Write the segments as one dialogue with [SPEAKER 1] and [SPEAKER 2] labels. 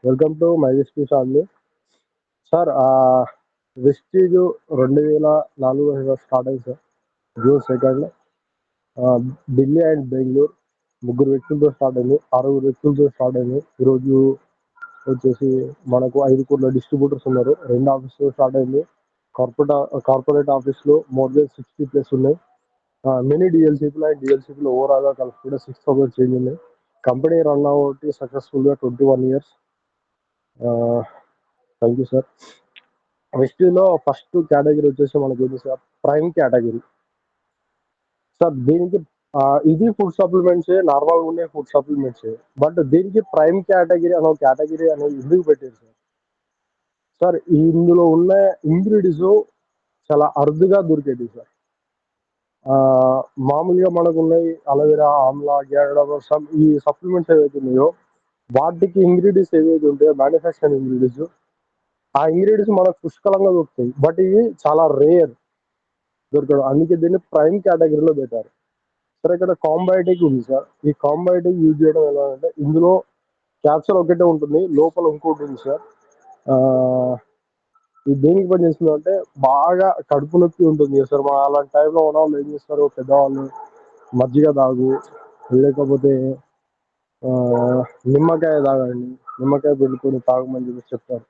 [SPEAKER 1] Welcome to my విస్పీ family. Sir Vestige 2004 start అయింది sir. June 2. Delhi and Bengaluru ముగ్గురు వ్యక్తులతో స్టార్ట్ అయింది, 6 వ్యక్తులతో స్టార్ట్ అయింది. ఈరోజు వచ్చేసి మనకు 5 కోట్ల డిస్ట్రిబ్యూటర్స్ ఉన్నారు. 2 ఆఫీసులో స్టార్ట్ అయింది. కార్పొరేట్ ఆఫీస్లో మోర్ దెన్ 60+ ఉన్నాయి. మినీ డిఎల్సీపీలో అండ్ డిఎల్సీపీలో ఓవరాల్గా కలిపి 6,000 చేంజ్ ఉన్నాయి. కంపెనీ రన్ అవుట్ సక్సెస్ఫుల్గా 21 years. Thank you sir. విస్టీలో ఫస్ట్ కేటగిరీ వచ్చేసి మనకి ఏంటి సార్, ప్రైమ్ కేటగిరీ సార్. దీనికి ఇది ఫుడ్ సప్లిమెంట్స్, నార్మల్గా ఉండే ఫుడ్ సప్లిమెంట్స్, బట్ దీనికి ప్రైమ్ కేటగిరీ అనే కేటగిరీ అనేది ఎందుకు పెట్టారు సార్? సార్ ఇందులో ఉన్న ఇంగ్రీడియంట్స్ చాలా అరుదుగా దొరికేది సార్. మామూలుగా మనకు ఉన్నాయి అలోవెరా, ఆమ్లా, గ్యాడబసమ్, ఈ సప్లిమెంట్స్ ఏవైతే ఉన్నాయో వాటికి ఇంగ్రీడియంట్స్ ఏవైతే ఉంటాయో మ్యానుఫ్యాక్చరింగ్ ఇంగ్రీడియంట్స్, ఆ ఇంగ్రీడియంట్స్ మనకు పుష్కలంగా దొరుకుతాయి. బట్ ఇవి చాలా రేర్ దొరకడం, అందుకే దీన్ని ప్రైమ్ కేటగిరీలో పెట్టారు సార్. ఇక్కడ కాంబయోటిక్ ఉంది సార్. ఈ కాంబయోటిక్ యూజ్ చేయడం ఎలా అంటే, ఇందులో క్యాప్సూల్ ఒకటే ఉంటుంది, లోపల ఇంకోటి ఉంది సార్. ఇది దేనికి పని చేస్తుంది అంటే, బాగా కడుపు నొప్పి ఉంటుంది కదా సార్, మా అలాంటి టైంలో ఉన్న వాళ్ళు ఏం చేస్తారు, పెద్దవాళ్ళు మజ్జిగ తాగు, లేకపోతే నిమ్మకాయ తాగండి, నిమ్మకాయ పెట్టుకొని తాగమని చెప్పి చెప్తారు.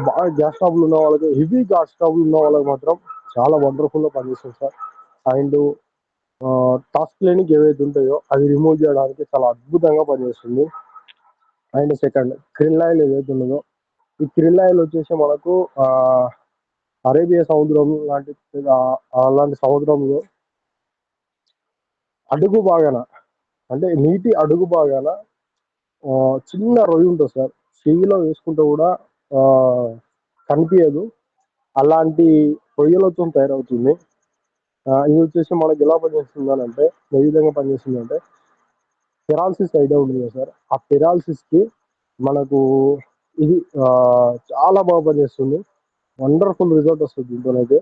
[SPEAKER 1] బాగా గ్యాస్ ట్రబుల్ ఉన్న వాళ్ళకి, హెవీ గ్యాస్ ట్రబుల్ ఉన్న వాళ్ళకి మాత్రం చాలా వండర్ఫుల్గా పనిచేస్తుంది సార్. అండ్ టాక్స్ క్లినిక్ ఏవైతే ఉంటాయో అవి రిమూవ్ చేయడానికి చాలా అద్భుతంగా పనిచేస్తుంది. అండ్ సెకండ్, క్రిల్ ఆయిల్ ఏదైతే ఉన్నదో, ఈ క్రిల్ ఆయిల్ వచ్చేసి మనకు అరేబియా సముద్రం లాంటి అలాంటి సముద్రంలో అడుగు బాగాన, అంటే నీటి అడుగు బాగాన చిన్న రొయ్య ఉంటుంది సార్. చెయ్యిలో వేసుకుంటే కూడా కనిపించదు, అలాంటి రొయ్యలతో తయారవుతుంది. ఇది వచ్చేసి మనకి ఎలా పనిచేస్తుంది అని అంటే, ఏ విధంగా పనిచేస్తుంది అంటే, పెరాలసిస్ ఐడియా ఉంది కదా సార్, ఆ పెరాలసిస్కి మనకు ఇది చాలా బాగా పనిచేస్తుంది. వండర్ఫుల్ రిజల్ట్ వస్తుంది దీంతోనైతే.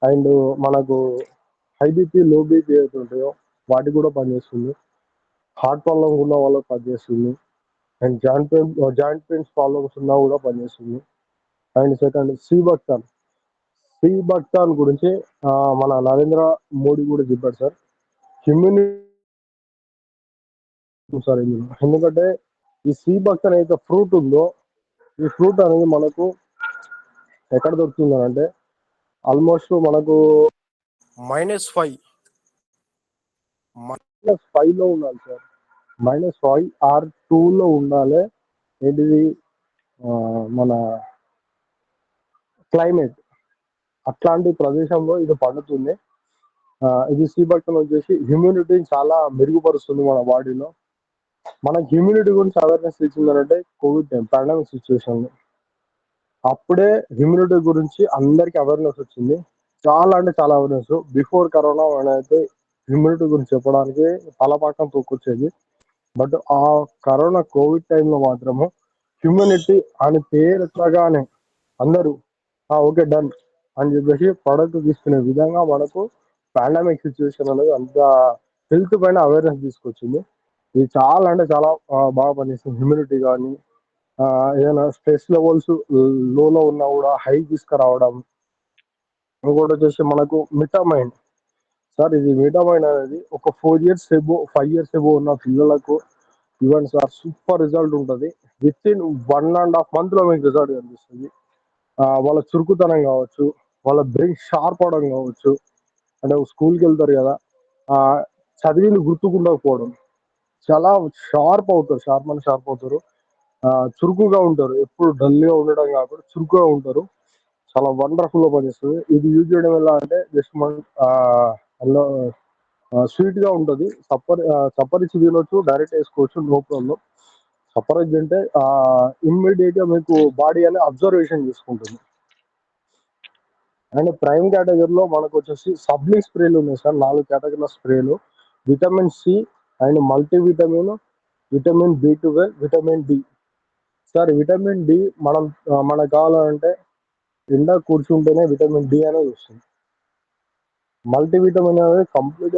[SPEAKER 1] అండ్ మనకు హై బీపీ, లో బీపీ ఏవైతే ఉంటాయో వాటికి కూడా పనిచేస్తుంది. హార్ట్ ప్రాబ్లమ్ ఉన్న వాళ్ళకి పనిచేస్తుంది. అండ్ జాయింట్ పెయిన్స్ ప్రాబ్లమ్స్ ఉన్నా కూడా పనిచేస్తుంది. అండ్ సెకండ్, సీబక్తాన్ గురించి మన నరేంద్ర మోడీ కూడా చెప్పాడు సార్. ఇమ్యూనిటీ సార్ ఇందులో, ఎందుకంటే ఈ సీబక్తాన్ అయితే ఫ్రూట్ ఉందో, ఈ ఫ్రూట్ అనేది మనకు ఎక్కడ దొరుకుతుంది అంటే, ఆల్మోస్ట్ మనకు -5 -5లో ఉండాలి సార్. -5 ఆర్ 2లో ఉండాలి. ఏంటిది మన క్లైమేట్, అట్లాంటి ప్రదేశంలో ఇది పండుతుంది. ఇది సీబక్తాన్ వచ్చేసి ఇమ్యూనిటీని చాలా మెరుగుపరుస్తుంది మన బాడీలో. మనకి ఇమ్యూనిటీ గురించి అవేర్నెస్ ఇచ్చిందంటే కోవిడ్ టైం, పాండమిక్ సిచ్యువేషన్లో. అప్పుడే ఇమ్యూనిటీ గురించి అందరికీ అవేర్నెస్ వచ్చింది. చాలా అంటే చాలా అవేర్నెస్. బిఫోర్ కరోనా అయితే ఇమ్యూనిటీ గురించి చెప్పడానికి తలపాకం తోకొచ్చేది. బట్ ఆ కరోనా కోవిడ్ టైంలో మాత్రము హ్యూమనిటీ అని పేరు ఎత్తగానే అందరూ ఓకే డన్ అని చెప్పేసి ప్రోడక్ట్ తీసుకునే విధంగా మనకు పాండమిక్ సిచ్యువేషన్ అనేది అంత హెల్త్ పైన అవేర్నెస్ తీసుకొచ్చింది. ఇది చాలా అంటే చాలా బాగా పనిచేస్తుంది. హ్యూమిడిటీ కానీ ఏదైనా స్ట్రెస్ లెవెల్స్ లోలో ఉన్నా కూడా హై తీసుకురావడం. ఇంకోటి వచ్చేసి మనకు మిటమైన్ సార్. ఇది మిటమైన్ అనేది ఒక 4 years ఎబో 5 years ఎబో ఉన్న పిల్లలకు ఇవ్వండి సార్, సూపర్ రిజల్ట్ ఉంటుంది. విత్ ఇన్ 1.5 monthలో మీకు రిజల్ట్ కనిపిస్తుంది. వాళ్ళ చురుకుతనం కావచ్చు, వాళ్ళ బ్రెయిన్ షార్ప్ అవడం కావచ్చు, అంటే స్కూల్కి వెళ్తారు కదా, చదివింది గుర్తుకుండకపోవడం, చాలా షార్ప్ అవుతారు. చురుకుగా ఉంటారు, ఎప్పుడు డల్గా ఉండడం కాకుండా చురుకుగా ఉంటారు. చాలా వండర్ఫుల్గా పనిచేస్తుంది. ఇది యూజ్ చేయడం ఎలా అంటే, జస్ట్ మనం అందులో స్వీట్గా ఉంటుంది. చప్పరించి తినొచ్చు, డైరెక్ట్ వేసుకోవచ్చు, నో ప్రాబ్లం. సపరేట్ అంటే ఇమ్మీడియట్గా మీకు బాడీ అనేది అబ్జర్వేషన్ చేసుకుంటుంది. అండ్ ప్రైమ్ కేటగిరీలో మనకు వచ్చేసి సబ్లింగ్ స్ప్రేలు ఉన్నాయి సార్. 4 కేటగిరీల స్ప్రేలు: vitamin C and multivitamin, vitamin B12, vitamin D. Sir vitamin D మనకు కావాలంటే ఎండ కూర్చుంటేనే విటమిన్ డి అనేది వస్తుంది. మల్టీవిటమిన్ అనేది కంప్లీట్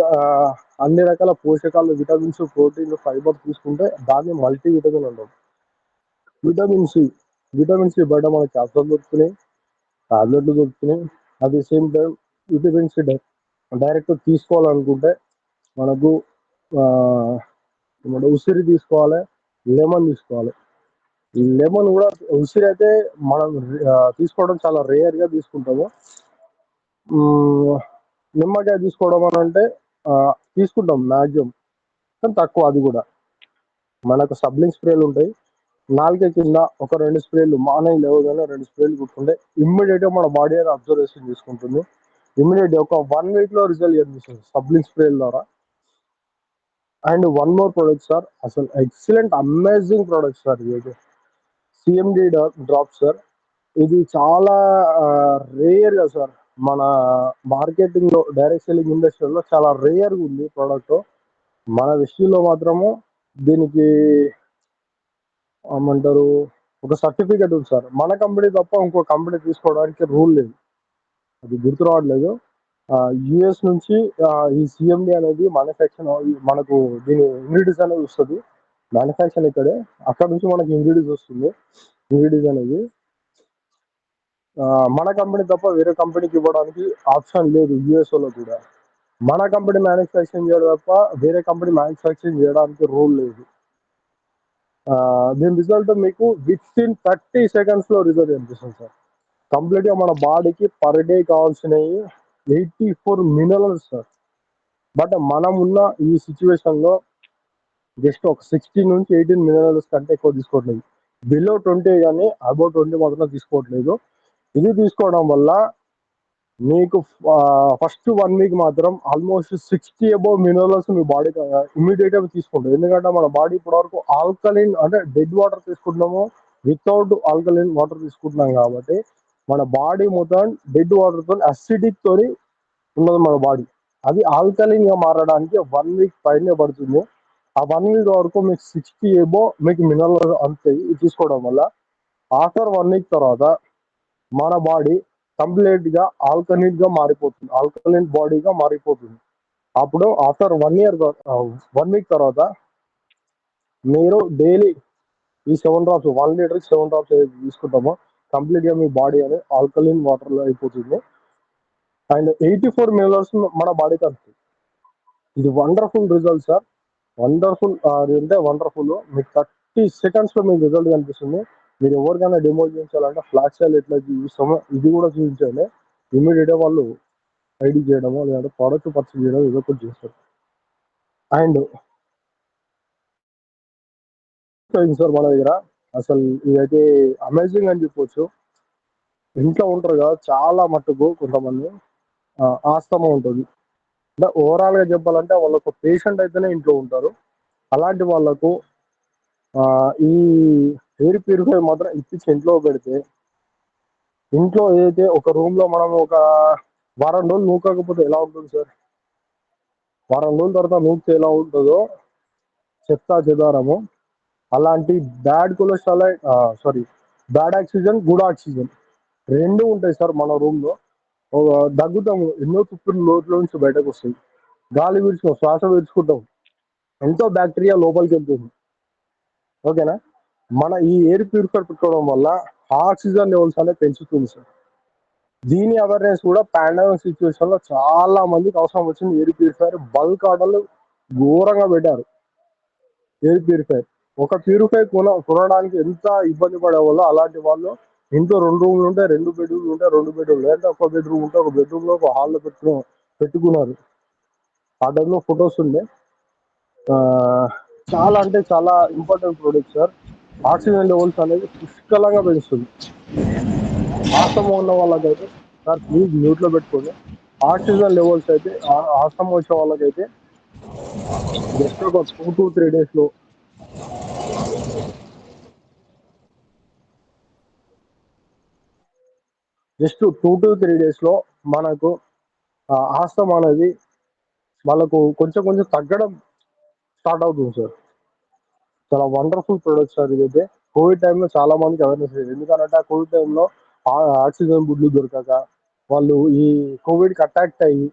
[SPEAKER 1] అన్ని రకాల పోషకాలు, విటమిన్స్, ప్రోటీన్, ఫైబర్ తీసుకుంటే దాన్ని మల్టీవిటమిన్ అంటాం. విటమిన్ సి, విటమిన్ సి బయట మనకి క్యాప్సూల్ దొరుకుతున్నాయి, టాబ్లెట్లు దొరుకుతున్నాయి. At the same time vitamin C direct తీసుకోవాలనుకుంటే మనకు ఉసిరి తీసుకోవాలి, లెమన్ తీసుకోవాలి. లెమన్ కూడా ఉసిరి అయితే మనం తీసుకోవడం చాలా రేర్గా తీసుకుంటాము. నిమ్మకాయ తీసుకోవడం అని అంటే తీసుకుంటాం మ్యాక్సిమం, కానీ తక్కువ. అది కూడా మనకు సబ్లింగ్ స్ప్రేలు ఉంటాయి. నాలుగే కింద ఒక 2 స్ప్రేలు మార్నింగ్ లేవగానే 2 స్ప్రేలు కుట్టుకుంటే ఇమ్మీడియట్గా మన బాడీ అనేది అబ్జర్వేషన్ తీసుకుంటుంది. ఇమ్మీడియట్ ఒక 1 వీక్లో రిజల్ట్ కనిపిస్తుంది సబ్లింగ్ స్ప్రేల ద్వారా. And one more product sir, అసలు ఎక్సలెంట్ అమేజింగ్ ప్రొడక్ట్ సార్. ఇది సిఎండి డ్రాప్ సార్. ఇది చాలా రేర్గా సార్ మన మార్కెటింగ్లో, డైరెక్ట్ సెల్లింగ్ ఇండస్ట్రీలో చాలా రేర్గా ఉంది ప్రోడక్ట్. మన విషయంలో మాత్రము దీనికి ఏమంటారు, ఒక సర్టిఫికేట్ ఉంది సార్. మన కంపెనీ తప్ప ఇంకో కంపెనీ తీసుకోవడానికి రూల్ లేదు. అది గుర్తు రావట్లేదు. యుఎస్ నుంచి ఈ సిఎండి అనేది మ్యానుఫ్యాక్చర్, మనకు దీని ఇంగ్రీడియంట్స్ అనేది వస్తుంది. మ్యానుఫ్యాక్చర్ ఇక్కడే, అక్కడ నుంచి మనకి ఇంగ్రీడియంట్స్ వస్తుంది. ఇంగ్రీడియంట్స్ అనేది మన కంపెనీ తప్ప వేరే కంపెనీకి ఇవ్వడానికి ఆప్షన్ లేదు యుఎస్ఓలో కూడా. మన కంపెనీ మ్యానుఫ్యాక్చరింగ్ చేయడం తప్ప వేరే కంపెనీ మ్యానుఫ్యాక్చరింగ్ చేయడానికి రూల్ లేదు. దీని రిజల్ట్ మీకు విత్ ఇన్ 30 సెకండ్స్లో రిజల్ట్ కనిపిస్తుంది సార్. కంప్లీట్గా మన బాడీకి పర్ డే కావాల్సినవి 84 మినరల్స్ సార్. బట్ మనం ఉన్న ఈ సిచ్యువేషన్లో జస్ట్ ఒక 16 నుంచి 18 మినరల్స్ కంటే ఎక్కువ తీసుకోవట్లేదు. బిలో 20 కానీ అబౌవ్ 20 మాత్రం తీసుకోవట్లేదు. ఇది తీసుకోవడం వల్ల మీకు ఫస్ట్ 1 వీక్ మాత్రం ఆల్మోస్ట్ 60 అబౌవ్ మినరల్స్ మీ బాడీకి ఇమీడియట్గా తీసుకుంటుంది. ఎందుకంటే మన బాడీ ఇప్పటివరకు ఆల్కలైన్ అంటే డెడ్ వాటర్ తీసుకుంటున్నాము, వితౌట్ ఆల్కలైన్ వాటర్ తీసుకుంటున్నాం. కాబట్టి మన బాడీ మొత్తం డెడ్ వాటర్తో అసిడిక్ తోని ఉన్నది మన బాడీ. అది ఆల్కలైన్ గా మారడానికి 1 వీక్ పైనే పడుతుంది. ఆ 1 వీక్ వరకు మీకు 60 ఏబో మీకు మినరల్ అందుతాయి ఇది తీసుకోవడం వల్ల. ఆఫ్టర్ 1 వీక్ తర్వాత మన బాడీ కంప్లీట్ గా ఆల్కలైన్ గా మారిపోతుంది, ఆల్కలైన్ బాడీగా మారిపోతుంది. అప్పుడు ఆఫ్టర్ 1 వీక్ తర్వాత మీరు డైలీ ఈ 7 డ్రాప్స్, 1 లీటర్కి 7 డ్రాప్స్ ఏదైతే తీసుకుంటామో కంప్లీట్ గా మీ బాడీ అనేది ఆల్కలైన్ వాటర్ లో అయిపోతుంది. అండ్ 84 మినరల్స్ మన బాడీకి వస్తుంది. ఇది వండర్ఫుల్ రిజల్ట్ సార్. వండర్ఫుల్ అంటే వండర్ఫుల్. మీకు 30 సెకండ్స్ లో మీకు రిజల్ట్ కనిపిస్తుంది. మీరు ఎవరికైనా డెమో చేయించాలంటే ఫ్లాష్ సెల్ ఎట్లా చూపిస్తామో ఇది కూడా చూపించాలి. ఇమీడియట్ గా వాళ్ళు ఐడి చేయడమో లేదంటే ప్రోడక్ట్ పర్చేజ్ చేయడం ఏదో ఒకటి చేస్తారు. అండ్ సార్ మన దగ్గర అసలు ఇదైతే అమేజింగ్ అని చెప్పొచ్చు. ఇంట్లో ఉంటారు కదా చాలా మట్టుకు కొంతమంది ఆస్తమా ఉంటుంది. అంటే ఓవరాల్ గా చెప్పాలంటే వాళ్ళకు పేషెంట్ అయితేనే ఇంట్లో ఉంటారు. అలాంటి వాళ్ళకు ఈ ఎయిర్ ప్యూరిఫై మాత్రం ఇప్పించి ఇంట్లో పెడితే, ఇంట్లో ఏదైతే ఒక రూమ్ లో మనం ఒక వారం రోజులు నూకకపోతే ఎలా ఉంటుంది సార్? వారం రోజుల తర్వాత నూకితే ఎలా ఉంటుందో చెత్తా చెదారము, అలాంటి bad cholesterol, bad oxygen, good oxygen రెండు ఉంటాయి సార్ మన రూమ్ లో. దగ్గుతాము, ఎన్నో తుప్పులు నోట్లో నుంచి బయటకు వస్తాయి. గాలి పీల్చుకుంటాం, శ్వాస పీల్చుకుంటాం, ఎంతో బ్యాక్టీరియా లోపలికి వెళ్తుంది. ఓకేనా? మన ఈ ఎయిర్ ప్యూరిఫై పెట్టుకోవడం వల్ల ఆక్సిజన్ లెవెల్స్ అనేది పెంచుతుంది సార్. దీని అవేర్నెస్ కూడా పాండమిక్ సిచ్యువేషన్ లో చాలా మందికి అవసరం వచ్చింది. ఎయిర్ ప్యూరిఫైర్ బల్క్ ఆర్డర్లు ఘోరంగా పెట్టారు. ఎయిర్ ప్యూరిఫైర్ ఒక ప్యూరిఫై కొనడానికి ఎంత ఇబ్బంది పడేవాళ్ళో అలాంటి వాళ్ళు ఇంట్లో 2 రూమ్లు ఉంటే 2 బెడ్రూమ్లు ఉంటే 2 బెడ్రూమ్లు, లేదంటే ఒక బెడ్రూమ్ ఉంటే ఒక బెడ్రూమ్ లో ఒక హాల్లో పెట్టుకున్నారు. ఆ టైంలో ఫొటోస్ ఉండే. చాలా అంటే చాలా important product sir. Oxygen levels అనేది పుష్కలంగా పెంచుతుంది. ఆస్తమా ఉన్న వాళ్ళకైతే సార్ ప్లీజ్ మ్యూట్ లో పెట్టుకోండి. ఆక్సిజన్ లెవెల్స్ అయితే ఆస్తమా వచ్చిన వాళ్ళకైతే జస్ట్ ఒక 2 to 3 days లో మనకు ఆస్తమా అనేది వాళ్ళకు కొంచెం కొంచెం తగ్గడం స్టార్ట్ అవుతుంది సార్. చాలా వండర్ఫుల్ ప్రొడక్ట్ సార్ ఇదైతే. కోవిడ్ టైంలో చాలా మందికి అవేర్నెస్ లేదు. ఎందుకంటే ఆ కోవిడ్ టైంలో ఆక్సిజన్ బుడ్లు దొరకక వాళ్ళు ఈ కోవిడ్కి అటాక్ట్ అయ్యి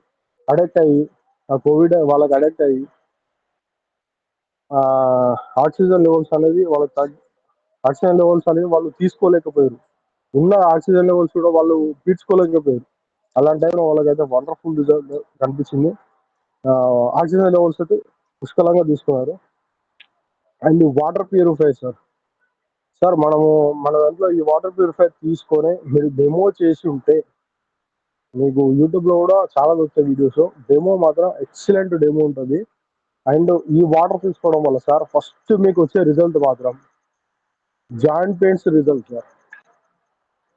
[SPEAKER 1] అడిక్ట్ అయ్యి ఆ కోవిడ్ వాళ్ళకి అడిక్ట్ అయ్యి ఆక్సిజన్ లెవెల్స్ అనేది ఆక్సిజన్ లెవెల్స్ అనేది వాళ్ళు తీసుకోలేకపోయారు. ఉన్న ఆక్సిజన్ లెవెల్స్ కూడా వాళ్ళు పీల్చుకోలేకపోయారు. అలాంటి టైంలో వాళ్ళకైతే వండర్ఫుల్ రిజల్ట్ కనిపించింది. ఆక్సిజన్ లెవెల్స్ అయితే పుష్కలంగా తీసుకున్నారు. And water purify sir sir మనము మన దాంట్లో ఈ వాటర్ ప్యూరిఫై తీసుకొని మీరు డెమో చేసి ఉంటే మీకు యూట్యూబ్లో కూడా చాలా దొరుకుతాయి వీడియోస్. డెమో మాత్రం ఎక్సలెంట్ డెమో ఉంటుంది. అండ్ ఈ వాటర్ తీసుకోవడం వల్ల సార్ ఫస్ట్ మీకు వచ్చే రిజల్ట్ మాత్రం జాయింట్ పెయిన్స్ రిజల్ట్ సార్.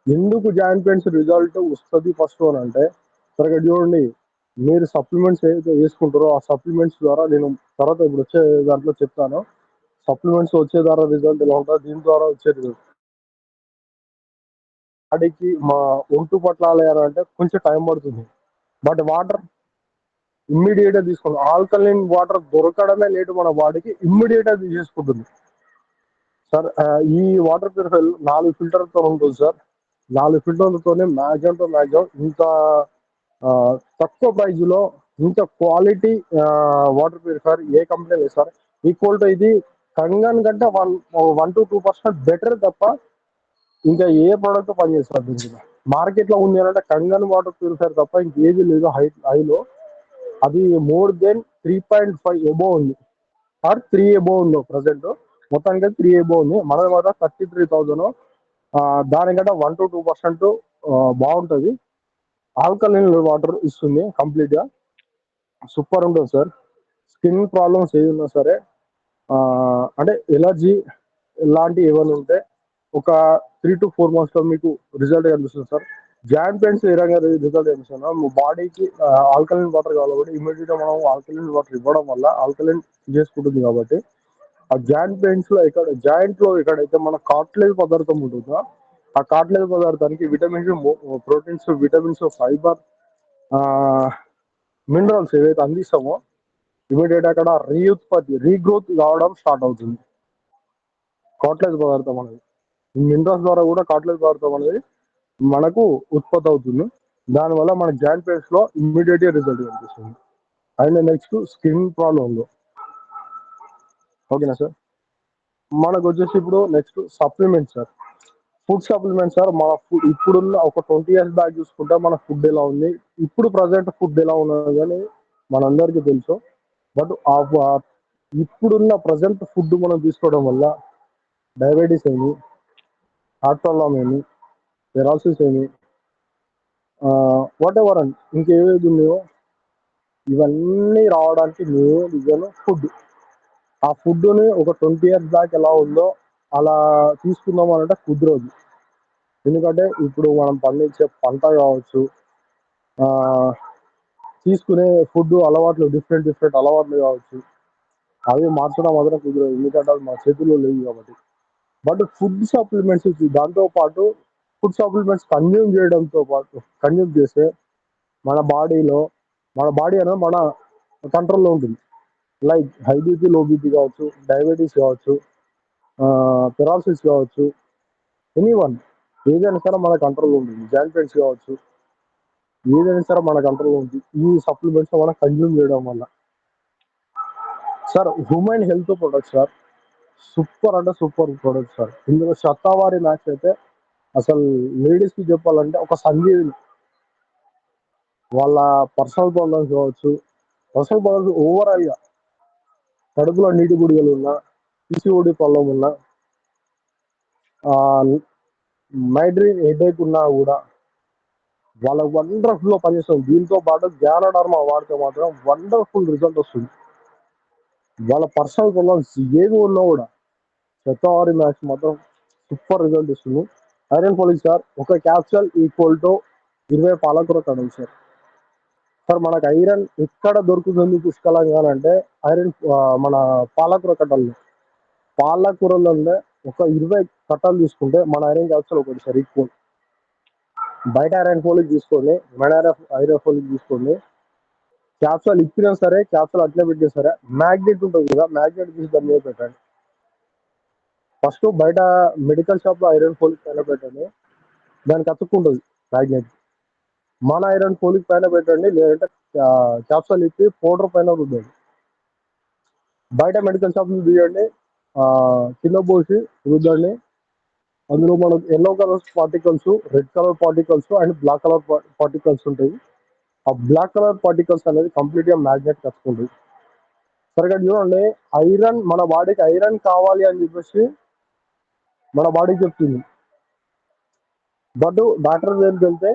[SPEAKER 1] ఎందుకు జాయింట్ పెయిన్స్ రిజల్ట్ వస్తుంది ఫస్ట్ అని అంటే సార్ ఇక్కడ చూడండి, మీరు సప్లిమెంట్స్ ఏదైతే వేసుకుంటారో ఆ సప్లిమెంట్స్ ద్వారా నేను తర్వాత ఇప్పుడు వచ్చే దాంట్లో చెప్తాను. సప్లిమెంట్స్ వచ్చే ద్వారా రిజల్ట్ ఎలా ఉంటుంది, దీని ద్వారా వచ్చే రిజల్ట్ బాడీకి మా ఒంటు పట్లాలి అని అంటే కొంచెం టైం పడుతుంది. బట్ వాటర్ ఇమ్మీడియట్ గా తీసుకోండి. ఆల్కలైన్ వాటర్ దొరకడమే లేటు మన బాడీకి, ఇమ్మీడియట్ గా తీసేసుకుంటుంది సార్. ఈ వాటర్ ప్యూరిఫై 4 ఫిల్టర్తో ఉంటుంది సార్. 4 ఫిల్టర్లతోనే మ్యాక్సిమం ఇంత తక్కువ ప్రైజ్ లో ఇంత క్వాలిటీ వాటర్ ప్యూరిఫైర్ ఏ కంపెనీ లేదు సార్. ఈక్వల్ టు ఇది కంగన్ కంటే 1 to 2% బెటర్ తప్ప ఇంకా ఏ ప్రోడక్ట్ పనిచేస్తారు దీనికి. మార్కెట్ లో ఉంది అంటే కంగన్ వాటర్ ప్యూరిఫైర్ తప్ప ఇంకేది లేదు. హైలో అది మోర్ దెన్ 3.5 ఎబో ఉంది ఆర్ 3 ఎబో ఉంది ప్రజెంట్. మొత్తానికి 3 ఎబో ఉంది. మనది మాత్రం 33,000. దానికంటే 1 to 2% బాగుంటుంది. ఆల్కలైన్ వాటర్ ఇస్తుంది కంప్లీట్ గా. సూపర్ ఉంటుంది సార్. స్కిన్ ప్రాబ్లమ్స్ ఏది ఉన్నా సరే, అంటే ఎలర్జీ ఇలాంటివి ఏమైనా ఉంటే ఒక 3 to 4 months లో మీకు రిజల్ట్ కనిపిస్తుంది సార్. జాయింట్ పెయిన్స్ ఏ రకంగా రిజల్ట్ కనిపిస్తున్నా మీ బాడీకి ఆల్కలైన్ వాటర్ కావాలి కాబట్టి ఇమీడియట్ గా మనం ఆల్కలైన్ వాటర్ ఇవ్వడం వల్ల ఆల్కలైన్ చేసుకుంటుంది కాబట్టి ఆ జాయింట్ పెయిన్స్ లో జాయింట్ లో ఎక్కడైతే మన కార్టిలేజ్ పదార్థం ఉంటుందో ఆ కార్టిలేజ్ పదార్థానికి vitamins, proteins, vitamins, fibre, minerals ఏవైతే అందిస్తామో ఇమీడియట్ అక్కడ రీగ్రోత్ కావడం స్టార్ట్ అవుతుంది కార్టిలేజ్ పదార్థం అనేది. మినరల్స్ ద్వారా కూడా కార్టిలేజ్ పదార్థం అనేది మనకు ఉత్పత్తి అవుతుంది. దానివల్ల మన జాయింట్ పెయిన్స్ లో ఇమ్మీడియట్ గా రిజల్ట్ కనిపిస్తుంది. అండ్ నెక్స్ట్ స్కిన్ ప్రాబ్లంలో ఓకేనా సార్. మనకు వచ్చేసి ఇప్పుడు next supplement sir. Food supplement sir. మన ఫుడ్ ఇప్పుడున్న ఒక 20 years బ్యాక్ చూసుకుంటే మన ఫుడ్ ఎలా ఉంది, ఇప్పుడు ప్రజెంట్ ఫుడ్ ఎలా ఉన్నది అని మనందరికీ తెలుసు. బట్ ఇప్పుడున్న ప్రజెంట్ ఫుడ్ మనం తీసుకోవడం వల్ల డయాబెటీస్ ఏమి, హార్ట్ ప్రాబ్లం ఏమి, పెరాలసిస్ ఏమి, వాట్ ఎవర్ అండి ఇంకేవేది ఉన్నాయో ఇవన్నీ రావడానికి మెయిన్ రీజన్ ఫుడ్. ఆ ఫుడ్ని ఒక 20 years బ్యాక్ ఎలా ఉందో అలా తీసుకుందాం అంటే కుదరదు. ఎందుకంటే ఇప్పుడు మనం పండించే పంట కావచ్చు, తీసుకునే ఫుడ్ అలవాట్లు డిఫరెంట్ అలవాట్లు కావచ్చు, అవి మార్చడం మాత్రం కుదరదు. ఎందుకంటే అది మన చేతుల్లో లేవు కాబట్టి. బట్ ఫుడ్ సప్లిమెంట్స్ దాంతో పాటు ఫుడ్ సప్లిమెంట్స్ కన్జ్యూమ్ చేస్తే మన బాడీ అనేది మన కంట్రోల్లో ఉంటుంది. Like high BP, low BP కావచ్చు, డయాబెటీస్ కావచ్చు, పెరాలసిస్ కావచ్చు, ఎనీవన్ ఏదైనా సరే మన కంట్రోల్లో ఉంటుంది. జాయింట్ పెయిన్స్ కావచ్చు, ఏదైనా సరే మన కంట్రోల్లో ఉంటుంది ఈ సప్లిమెంట్స్ మనం కన్జ్యూమ్ చేయడం వల్ల. Sir human health products sir super అంటే సూపర్ ప్రొడక్ట్ సార్. ఇందులో శతావారి మ్యాక్స్ అయితే అసలు లేడీస్ కి చెప్పాలంటే ఒక సంజీవిని. వాళ్ళ పర్సనల్ ప్రాబ్లమ్స్ కావచ్చు, పర్సనల్ ప్రాబ్లమ్స్ ఓవరాల్ గా కడుపులో నీటి గుడిగలు ఉన్నా, పీసీఓడి ప్రాబ్లం ఉన్నా, మైగ్రేన్ హెడేక్ ఉన్నా కూడా వాళ్ళ వండర్ఫుల్ గా పనిచేస్తుంది. దీంతో పాటు జ్ఞానధర్మ వాడితే మాత్రం వండర్ఫుల్ రిజల్ట్ వస్తుంది. వాళ్ళ పర్సనల్ ప్రాబ్లమ్స్ ఏవి ఉన్నా కూడా శతావారి మ్యాక్స్ మాత్రం సూపర్ రిజల్ట్ ఇస్తుంది. ఐరన్ ఫోలిక్ సార్ ఒక క్యాప్సూల్ ఈక్వల్ టు 20 పాలకూర కడలు సార్. సార్ మనకు ఐరన్ ఎక్కడ దొరుకుతుంది పుష్కలంగా అంటే ఐరన్ మన పాలకూర పాలకూరలో ఒక 20 కట్టలు తీసుకుంటే మన ఐరన్ క్యాప్సూల్ ఒకటి సార్ ఈక్వల్. బయట ఐరన్ ఫోలిక్ తీసుకోండి, మన ఐరన్ ఫోలిక్ తీసుకోండి. క్యాప్సూల్ ఇప్పినా సరే, క్యాప్సూల్ అట్లే పెట్టినా సరే మ్యాగ్నెట్ ఉంటుంది కదా, మ్యాగ్నెట్ తీసి దాని మీద పెట్టండి. ఫస్ట్ బయట మెడికల్ షాప్ లో ఐరన్ ఫోలిక్ పైన పెట్టండి, దానికి అతుక్కుంటుంది మ్యాగ్నెట్. మన ఐరన్ ఫోలిక్ పైన పెట్టండి, లేదంటే క్యాప్సూల్ ఇప్పి పౌడర్ పైన రుద్దండి. బయట మెడికల్ షాప్‌లో తీయండి. కింద పోసి రుద్దండి. అందులో మనకు yellow colour particles, red colour particles and black colour particles ఉంటాయి. ఆ బ్లాక్ కలర్ పార్టికల్స్ అనేది కంప్లీట్‌గా మ్యాగ్నెట్ కట్టుకుంటాయి. సరే ఇక్కడ చూడండి, ఐరన్ మన బాడీకి ఐరన్ కావాలి అని చెప్పేసి మన బాడీ చెప్తుంది. బట్ డాక్టర్ దగ్గరికి వెళ్తే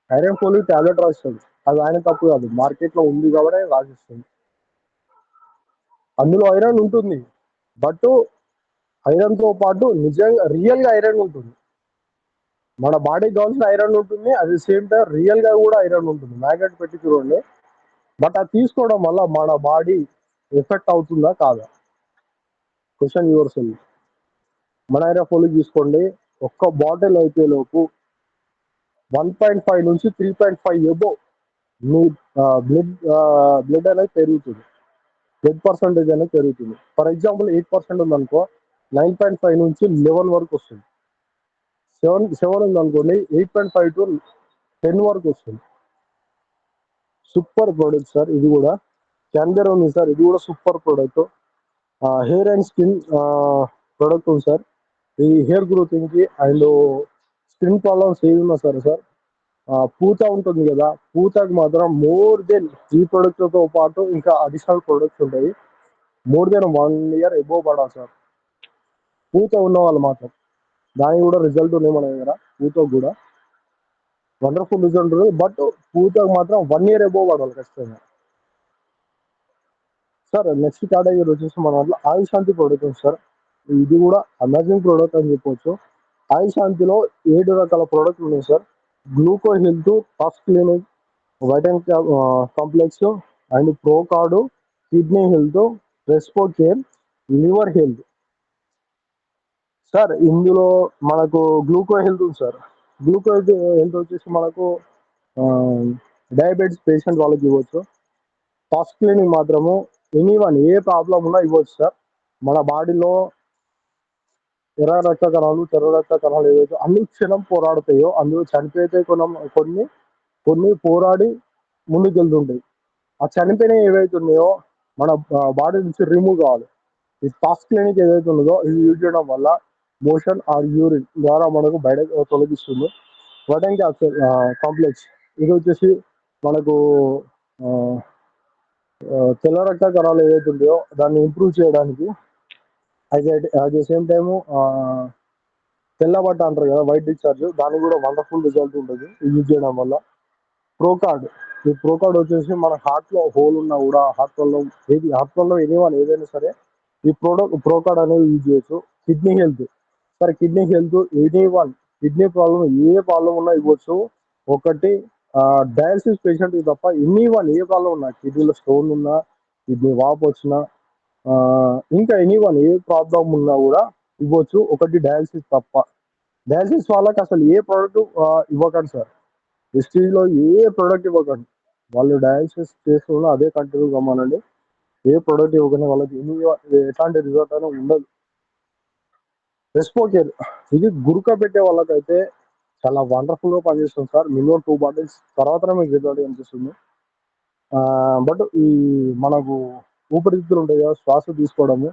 [SPEAKER 1] ఐరన్ ఫోలిక్ టాబ్లెట్ రాస్తుంది. అది ఆయన తప్పు కాదు. మార్కెట్‌లో ఉంది కాబట్టి ఆయన రాసిస్తుంది. అందులో ఐరన్ ఉంటుంది. బట్ ఐరన్‌తో పాటు నిజంగా రియల్‌గా ఐరన్ ఉంటుంది. మన బాడీకి కావాల్సిన ఐరన్ ఉంటుంది. అట్ ది సేమ్ టైమ్ రియల్‌గా కూడా ఐరన్ ఉంటుంది. మ్యాగ్నెట్ పెట్టి చూడండి. బట్ అది తీసుకోవడం వల్ల మన బాడీ ఎఫెక్ట్ అవుతుందా కాదా? Question your self. మన ఐరన్ ఫోలిక్ తీసుకోండి. ఒక్క బాటిల్ అయిపోయేలోపు 1.5 నుంచి 3.5 అబోవ్ మీ బ్లడ్ అనేది పెరుగుతుంది. బ్లడ్ పర్సెంటేజ్ అనేది పెరుగుతుంది. ఫర్ ఎగ్జాంపుల్ 8% ఉందనుకో 9.5 నుంచి 11 వరకు వస్తుంది. 7 ఉందనుకోండి 8.5 టు 10 వరకు వస్తుంది. సూపర్ ప్రోడక్ట్ సార్ ఇది కూడా. క్యాన్బెరా ఉంది సార్, ఇది కూడా super product. Hair and skin product ఉంది సార్. ఈ హెయిర్ గ్రోతింగ్కి అండ్ స్కిన్ ప్రాబ్లమ్స్ ఏవి ఉన్నా సరే సార్, పూత ఉంటుంది కదా, పూతకి మాత్రం మోర్ దెన్ ఈ ప్రోడక్ట్తో పాటు ఇంకా అడిషనల్ ప్రొడక్ట్స్ ఉంటాయి. మోర్ దెన్ 1 ఇయర్ ఎబోవ్ పడాలి సార్ పూత ఉన్న వాళ్ళు మాత్రం. దానికి కూడా రిజల్ట్ ఉన్నాయి మన దగ్గర. పూతకు కూడా వండర్ఫుల్ రిజల్ట్ ఉంది. బట్ పూతకు మాత్రం 1 ఇయర్ ఎబోవ్ పడాలి ఖచ్చితంగా. సార్ నెక్స్ట్ కేటగిరీ వచ్చేసి మన దాంట్లో ఆయుష్ శాంతి ప్రోడక్ట్ ఉంది సార్. ఇది కూడా అమేజింగ్ ప్రోడక్ట్ అని చెప్పొచ్చు. ఆయుష్ శాంతిలో 7 రకాల ప్రోడక్ట్లు ఉన్నాయి sir. Gluco health, tough clinic, vitamin complex and pro card, kidney health, respo care, liver health. Sir ఇందులో మనకు గ్లూకో హెల్త్ ఉంది సార్. గ్లూకో హెల్త్ వచ్చేసి మనకు డయాబెటీస్ పేషెంట్ వాళ్ళకి ఇవ్వచ్చు. ఫస్ట్ క్లీనింగ్ మాత్రము ఎనీవన్ ఏ ప్రాబ్లం ఉన్నా ఇవ్వచ్చు సార్. మన బాడీలో ఎర్ర రక్త కణాలు, తెల్ల రక్త కణాలు ఏవైతే అన్ని క్షణం పోరాడతాయో, అందులో చనిపోతే కొన్ని కొన్ని పోరాడి ముందుకెళ్తుంటాయి. ఆ చనిపోయినవి ఏవైతే ఉన్నాయో మన బాడీ నుంచి రిమూవ్ కావాలి. ఈ ఫాస్ట్ క్లినిక్ ఏదైతే ఉన్నదో ఇది యూజ్ చేయడం వల్ల మోషన్ ఆర్ యూరిన్ ద్వారా మనకు బయట తొలగిస్తుంది. వైటమిన్ కాంప్లెక్స్ ఇది వచ్చేసి మనకు తెల్ల రక్త కణాలు ఏవైతే ఉన్నాయో దాన్ని ఇంప్రూవ్ చేయడానికి, అట్ ది సేమ్ టైము తెల్లబట్ట అంటారు కదా, వైట్ డిశ్చార్జ్, దానికి కూడా వండర్ఫుల్ రిజల్ట్ ఉంటుంది యూజ్ చేయడం వల్ల. ప్రోకార్డ్, ఈ ప్రోకార్డ్ వచ్చేసి మన హార్ట్లో హోల్ ఉన్నా కూడా హార్ట్లో ఏదైనా సరే ఈ ప్రోకార్డ్ అనేది యూజ్ చేయొచ్చు. Kidney health sir, kidney health kidney problem ఏ ప్రాబ్లం ఉన్నా ఇవ్వచ్చు. ఒకటి డయాలసిస్ పేషెంట్ తప్ప ఏ ప్రాబ్లం ఉన్నా, కిడ్నీలో స్టోన్ ఉన్నా, కిడ్నీ వాపు వచ్చినా, ఇంకా ఏ ప్రాబ్లం ఉన్నా కూడా ఇవ్వచ్చు. ఒకటి డయాలసిస్ తప్ప. డయాలసిస్ వాళ్ళకి అసలు ఏ ప్రోడక్ట్ ఇవ్వకండి సార్. వెస్టీజ్లో ఏ ప్రోడక్ట్ ఇవ్వకండి. వాళ్ళు డయాలసిస్ చేస్తున్నా అదే కంటిన్యూ కమ్మనండి. ఏ ప్రోడక్ట్ ఇవ్వకుండా వాళ్ళకి ఎట్లాంటి రిజల్ట్ అయినా ఉండదు. రెస్పో కేర్ ఇది గురుక పెట్టే వాళ్ళకైతే చాలా వండర్ఫుల్గా పనిచేస్తుంది సార్. మినిమం 2 బాటిల్స్ తర్వాత మీకు రిజల్ట్ కనిపిస్తుంది. బట్ ఈ మనకు ఊపిరితిత్తులు ఉంటాయి కదా, శ్వాస తీసుకోవడము,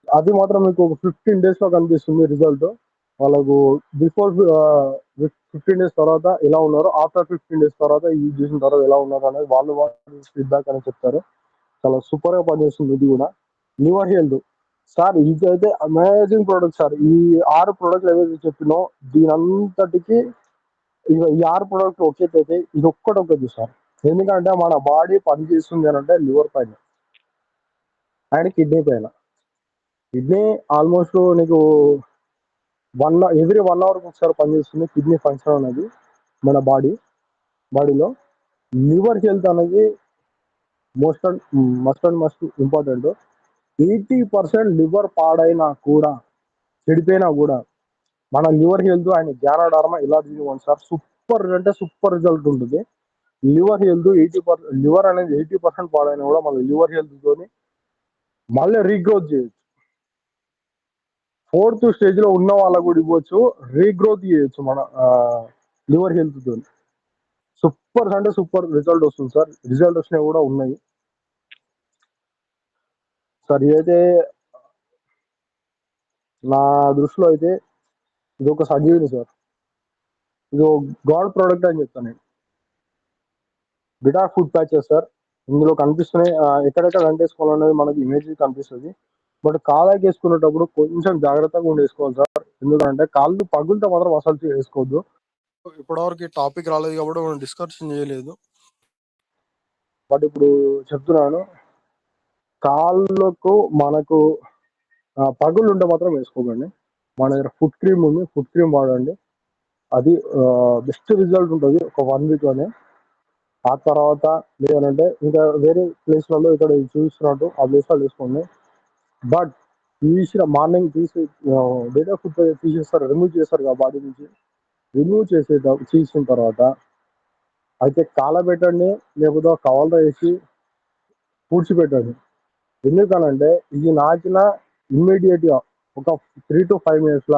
[SPEAKER 1] అది మాత్రం మీకు ఒక 15 డేస్లో కనిపిస్తుంది రిజల్ట్. వాళ్ళకు బిఫోర్ 15 డేస్ తర్వాత ఎలా ఉన్నారు, ఆఫ్టర్ 15 డేస్ తర్వాత యూజ్ చేసిన తర్వాత ఎలా ఉన్నారు అనేది వాళ్ళు ఫీడ్బ్యాక్ అని చెప్తారు. చాలా సూపర్గా పనిచేస్తుంది ఇది కూడా. లివర్ హెల్త్ సార్, ఇదైతే అమేజింగ్ ప్రోడక్ట్ సార్. ఈ 6 ప్రోడక్ట్లు ఏవైతే చెప్పినో దీని అంతటికి ఈ 6 ప్రోడక్ట్ ఒకేటైతే ఇది ఒక్కటి సార్. ఎందుకంటే మన బాడీ పనిచేస్తుంది అని అంటే లివర్ పైన అండ్ కిడ్నీ పైన. కిడ్నీ ఆల్మోస్ట్ నీకు ఎవ్రీ 1 అవర్కి ఒకసారి పనిచేస్తుంది కిడ్నీ ఫంక్షన్ అనేది మన బాడీలో. లివర్ హెల్త్ అనేది మస్ట్ ఇంపార్టెంట్. 80% లివర్ పాడైనా కూడా, చెడిపోయినా కూడా మన లివర్ హెల్త్ ఆయన జ్ఞానడార్మ ఇలా దీని సార్ సూపర్ అంటే సూపర్ రిజల్ట్ ఉంటుంది. లివర్ హెల్త్ 80%, లివర్ అనేది 80% పాడైనా కూడా మన లివర్ హెల్త్ తోని మళ్ళీ రీగ్రోత్ చేయొచ్చు. 4th స్టేజ్లో ఉన్న వాళ్ళకు కూడా ఇవ్వచ్చు, రీగ్రోత్ చేయొచ్చు మన లివర్ హెల్త్ తోని. సూపర్ అంటే సూపర్ రిజల్ట్ వస్తుంది సార్. రిజల్ట్ వచ్చినవి కూడా ఉన్నాయి సార్. ఇదైతే నా దృష్టిలో అయితే ఇది ఒక సంజీవిని సార్. ఇది గాడ్ ప్రోడక్ట్ అని చెప్తాను నేను. బిటార్ ఫుడ్ ప్యాచెస్ సార్. ఇందులో కనిపిస్తున్నాయి. ఎక్కడెక్కడ అంటేసుకోవాలనేది మనకి ఇమేజ్ కనిపిస్తుంది. బట్ కాళ్ళకి వేసుకునేటప్పుడు కొంచెం జాగ్రత్తగా ఉండి వేసుకోవాలి సార్. ఎందుకంటే కాళ్ళు పగులతో మాత్రం అసలు వేసుకోవద్దు. ఇప్పటివరకు టాపిక్ రాలేదు కాబట్టి మనం డిస్కషన్ చేయలేదు. బట్ ఇప్పుడు చెప్తున్నాను, కాళ్ళకు మనకు పగులు ఉంటే మాత్రం వేసుకోకండి. మన దగ్గర ఫుడ్ క్రీమ్ ఉంది, ఫుడ్ క్రీమ్ వాడండి. అది బెస్ట్ రిజల్ట్ ఉంటుంది ఒక 1 వీక్లోనే. ఆ తర్వాత లేదంటే ఇంకా వేరే ప్లేస్లలో ఇక్కడ చూస్తున్నట్టు ఆ ప్లేస్లో వేసుకోండి. బట్ మార్నింగ్ తీసి డేటా ఫుడ్ తీసేస్తారు, రిమూవ్ చేస్తారు కదా బాడీ నుంచి. రిమూవ్ చేసిన తర్వాత అయితే కాలబెట్టండి, లేకపోతే కవర్లో వేసి పూడ్చిపెట్టండి. ఎందుకనంటే ఇది నాకిన ఇమ్మీడియట్గా ఒక 3 to 5 minutes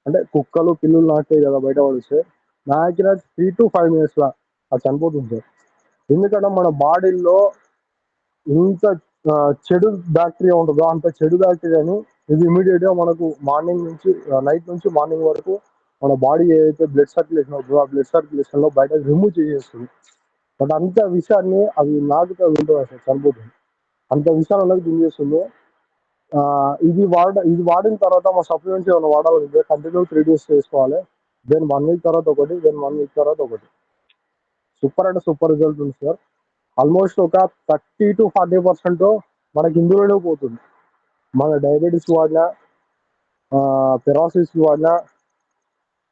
[SPEAKER 1] అంటే కుక్కలు పిల్లులు నాకే కదా బయట పడిస్తే, నాకిన 3 to 5 minutes అది చనిపోతుంది సార్. ఎందుకంటే మన బాడీలో ఇంత చెడు బ్యాక్టీరియా ఉంటుందో అంత చెడు బ్యాక్టీరియాని ఇది ఇమీడియట్గా మనకు మార్నింగ్ నుంచి నైట్ నుంచి మార్నింగ్ వరకు మన బాడీ ఏదైతే బ్లడ్ సర్క్యులేషన్ అవుతుందో ఆ బ్లడ్ సర్క్యులేషన్లో బయట రిమూవ్ చేసేస్తుంది. బట్ అంత విషయాన్ని అవి నాకుతో ఉంటుంది సార్, చనిపోతుంది. అంత విషయాలు అనేది తినేస్తుందో. ఇది వాడిన తర్వాత మా సప్లిమెంట్స్ ఏమైనా వాడాలంటే కంటిన్యూ 3 days వేసుకోవాలి. దెన్ 1 week తర్వాత ఒకటి, దెన్ 1 week తర్వాత ఒకటి. సూపర్ అంటే సూపర్ రిజల్ట్ ఉంది సార్. ఆల్మోస్ట్ ఒక 30 to 40% మనకి ఇందులోనే పోతుంది. మన డయాబెటీస్ వాడినా, పెరాసిస్ వాడినా,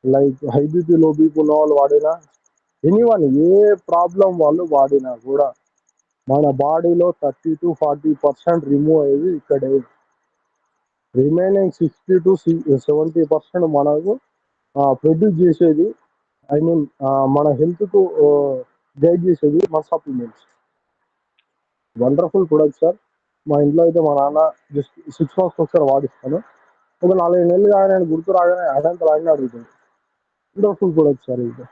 [SPEAKER 1] like high BP low BP ఉన్న వాళ్ళు వాడినా, ఎనీవన్ ఏ ప్రాబ్లం వాళ్ళు వాడినా కూడా మన బాడీలో 30 to 40% రిమూవ్ అయ్యేది ఇక్కడే. రిమైనింగ్ 60 to 70% మనకు ప్రొడ్యూస్ చేసేది, ఐ మీన్ మన హెల్త్కు గైడ్ చేసేది మన సప్లిమెంట్స్. Wonderful product sir. మా ఇంట్లో అయితే మా నాన్న జస్ట్ 6 months ఒకసారి వాడిస్తాను. ఒక 4 నెలలు కానీ గుర్తు రాగానే అదంతా లాగానే అడుగుతుంది. వండర్ఫుల్ ప్రొడక్ట్ సార్ ఇది.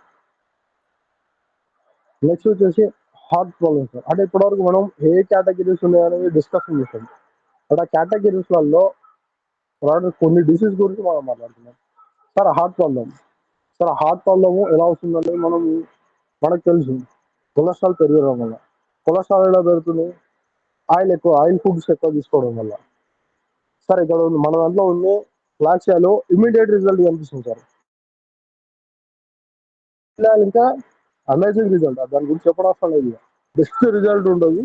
[SPEAKER 1] నెక్స్ట్ వచ్చేసి హార్ట్ ప్రాబ్లమ్ సార్. అంటే ఇప్పటివరకు మనం ఏ కేటగిరీస్ ఉన్నాయనేది డిస్కషన్ చేసాం. బట్ ఆ కేటగిరీస్లలో కొన్ని డిసీజ్ గురించి మనం మాట్లాడుతున్నాం sir. Heart problem sir, heart problem ఎలా వస్తుందంటే మనకు తెలుసు కొలెస్ట్రాల్ పెరగడం వల్ల. కొలెస్ట్రాల్ ఎలా పెరుగుతుంది? ఆయిల్ ఫుడ్స్ ఎక్కువ తీసుకోవడం వల్ల. సార్ ఇక్కడ మన దాంట్లో ఉంది ఫ్లాక్సియాలో ఇమీడియట్ రిజల్ట్ కనిపిస్తుంది సార్. ఇంకా అమేజింగ్ రిజల్ట్, దాని గురించి చెప్పడం అవసరం లేదు. బెస్ట్ రిజల్ట్ ఉంటుంది.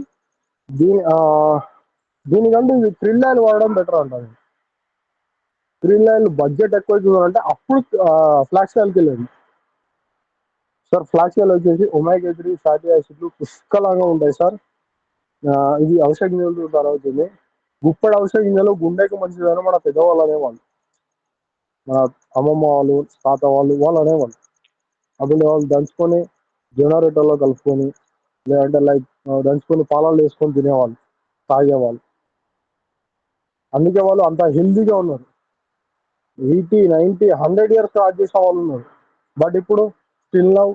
[SPEAKER 1] దీనికంటే ఇది థ్రిల్ ఆయిల్ వాడడం బెటర్ అంటారు. థ్రిల్ ఆయిల్ బడ్జెట్ ఎక్కువ చూడాలంటే అప్పుడు ఫ్లాక్స్ ఆయిల్కి వెళ్ళండి సార్. ఫ్లాక్స్ ఆయిల్ వచ్చేసి ఒమేగా 3 ఫ్యాటీ యాసిడ్లు పుష్కలంగా ఉంటాయి సార్. ఇది ఔషధ గింజలు ద్వారా అవుతుంది. గుప్పడి ఔషధ గింజలు గుండెకి మంచిదని మన పెద్దవాళ్ళు అనేవాళ్ళు, మన అమ్మమ్మ వాళ్ళు, తాత వాళ్ళు అనేవాళ్ళు. అప్పుడు వాళ్ళు దంచుకొని జొన్నరొట్టెలో కలుపుకొని, లేదంటే లైక్ దంచుకొని పాలల్లో వేసుకొని తినేవాళ్ళు, తాగేవాళ్ళు. అందుకే వాళ్ళు అంత హెల్దీగా ఉన్నారు. 80, 90, 100 years స్టార్ట్ చేసిన వాళ్ళు ఉన్నారు. బట్ ఇప్పుడు స్టిల్ నౌ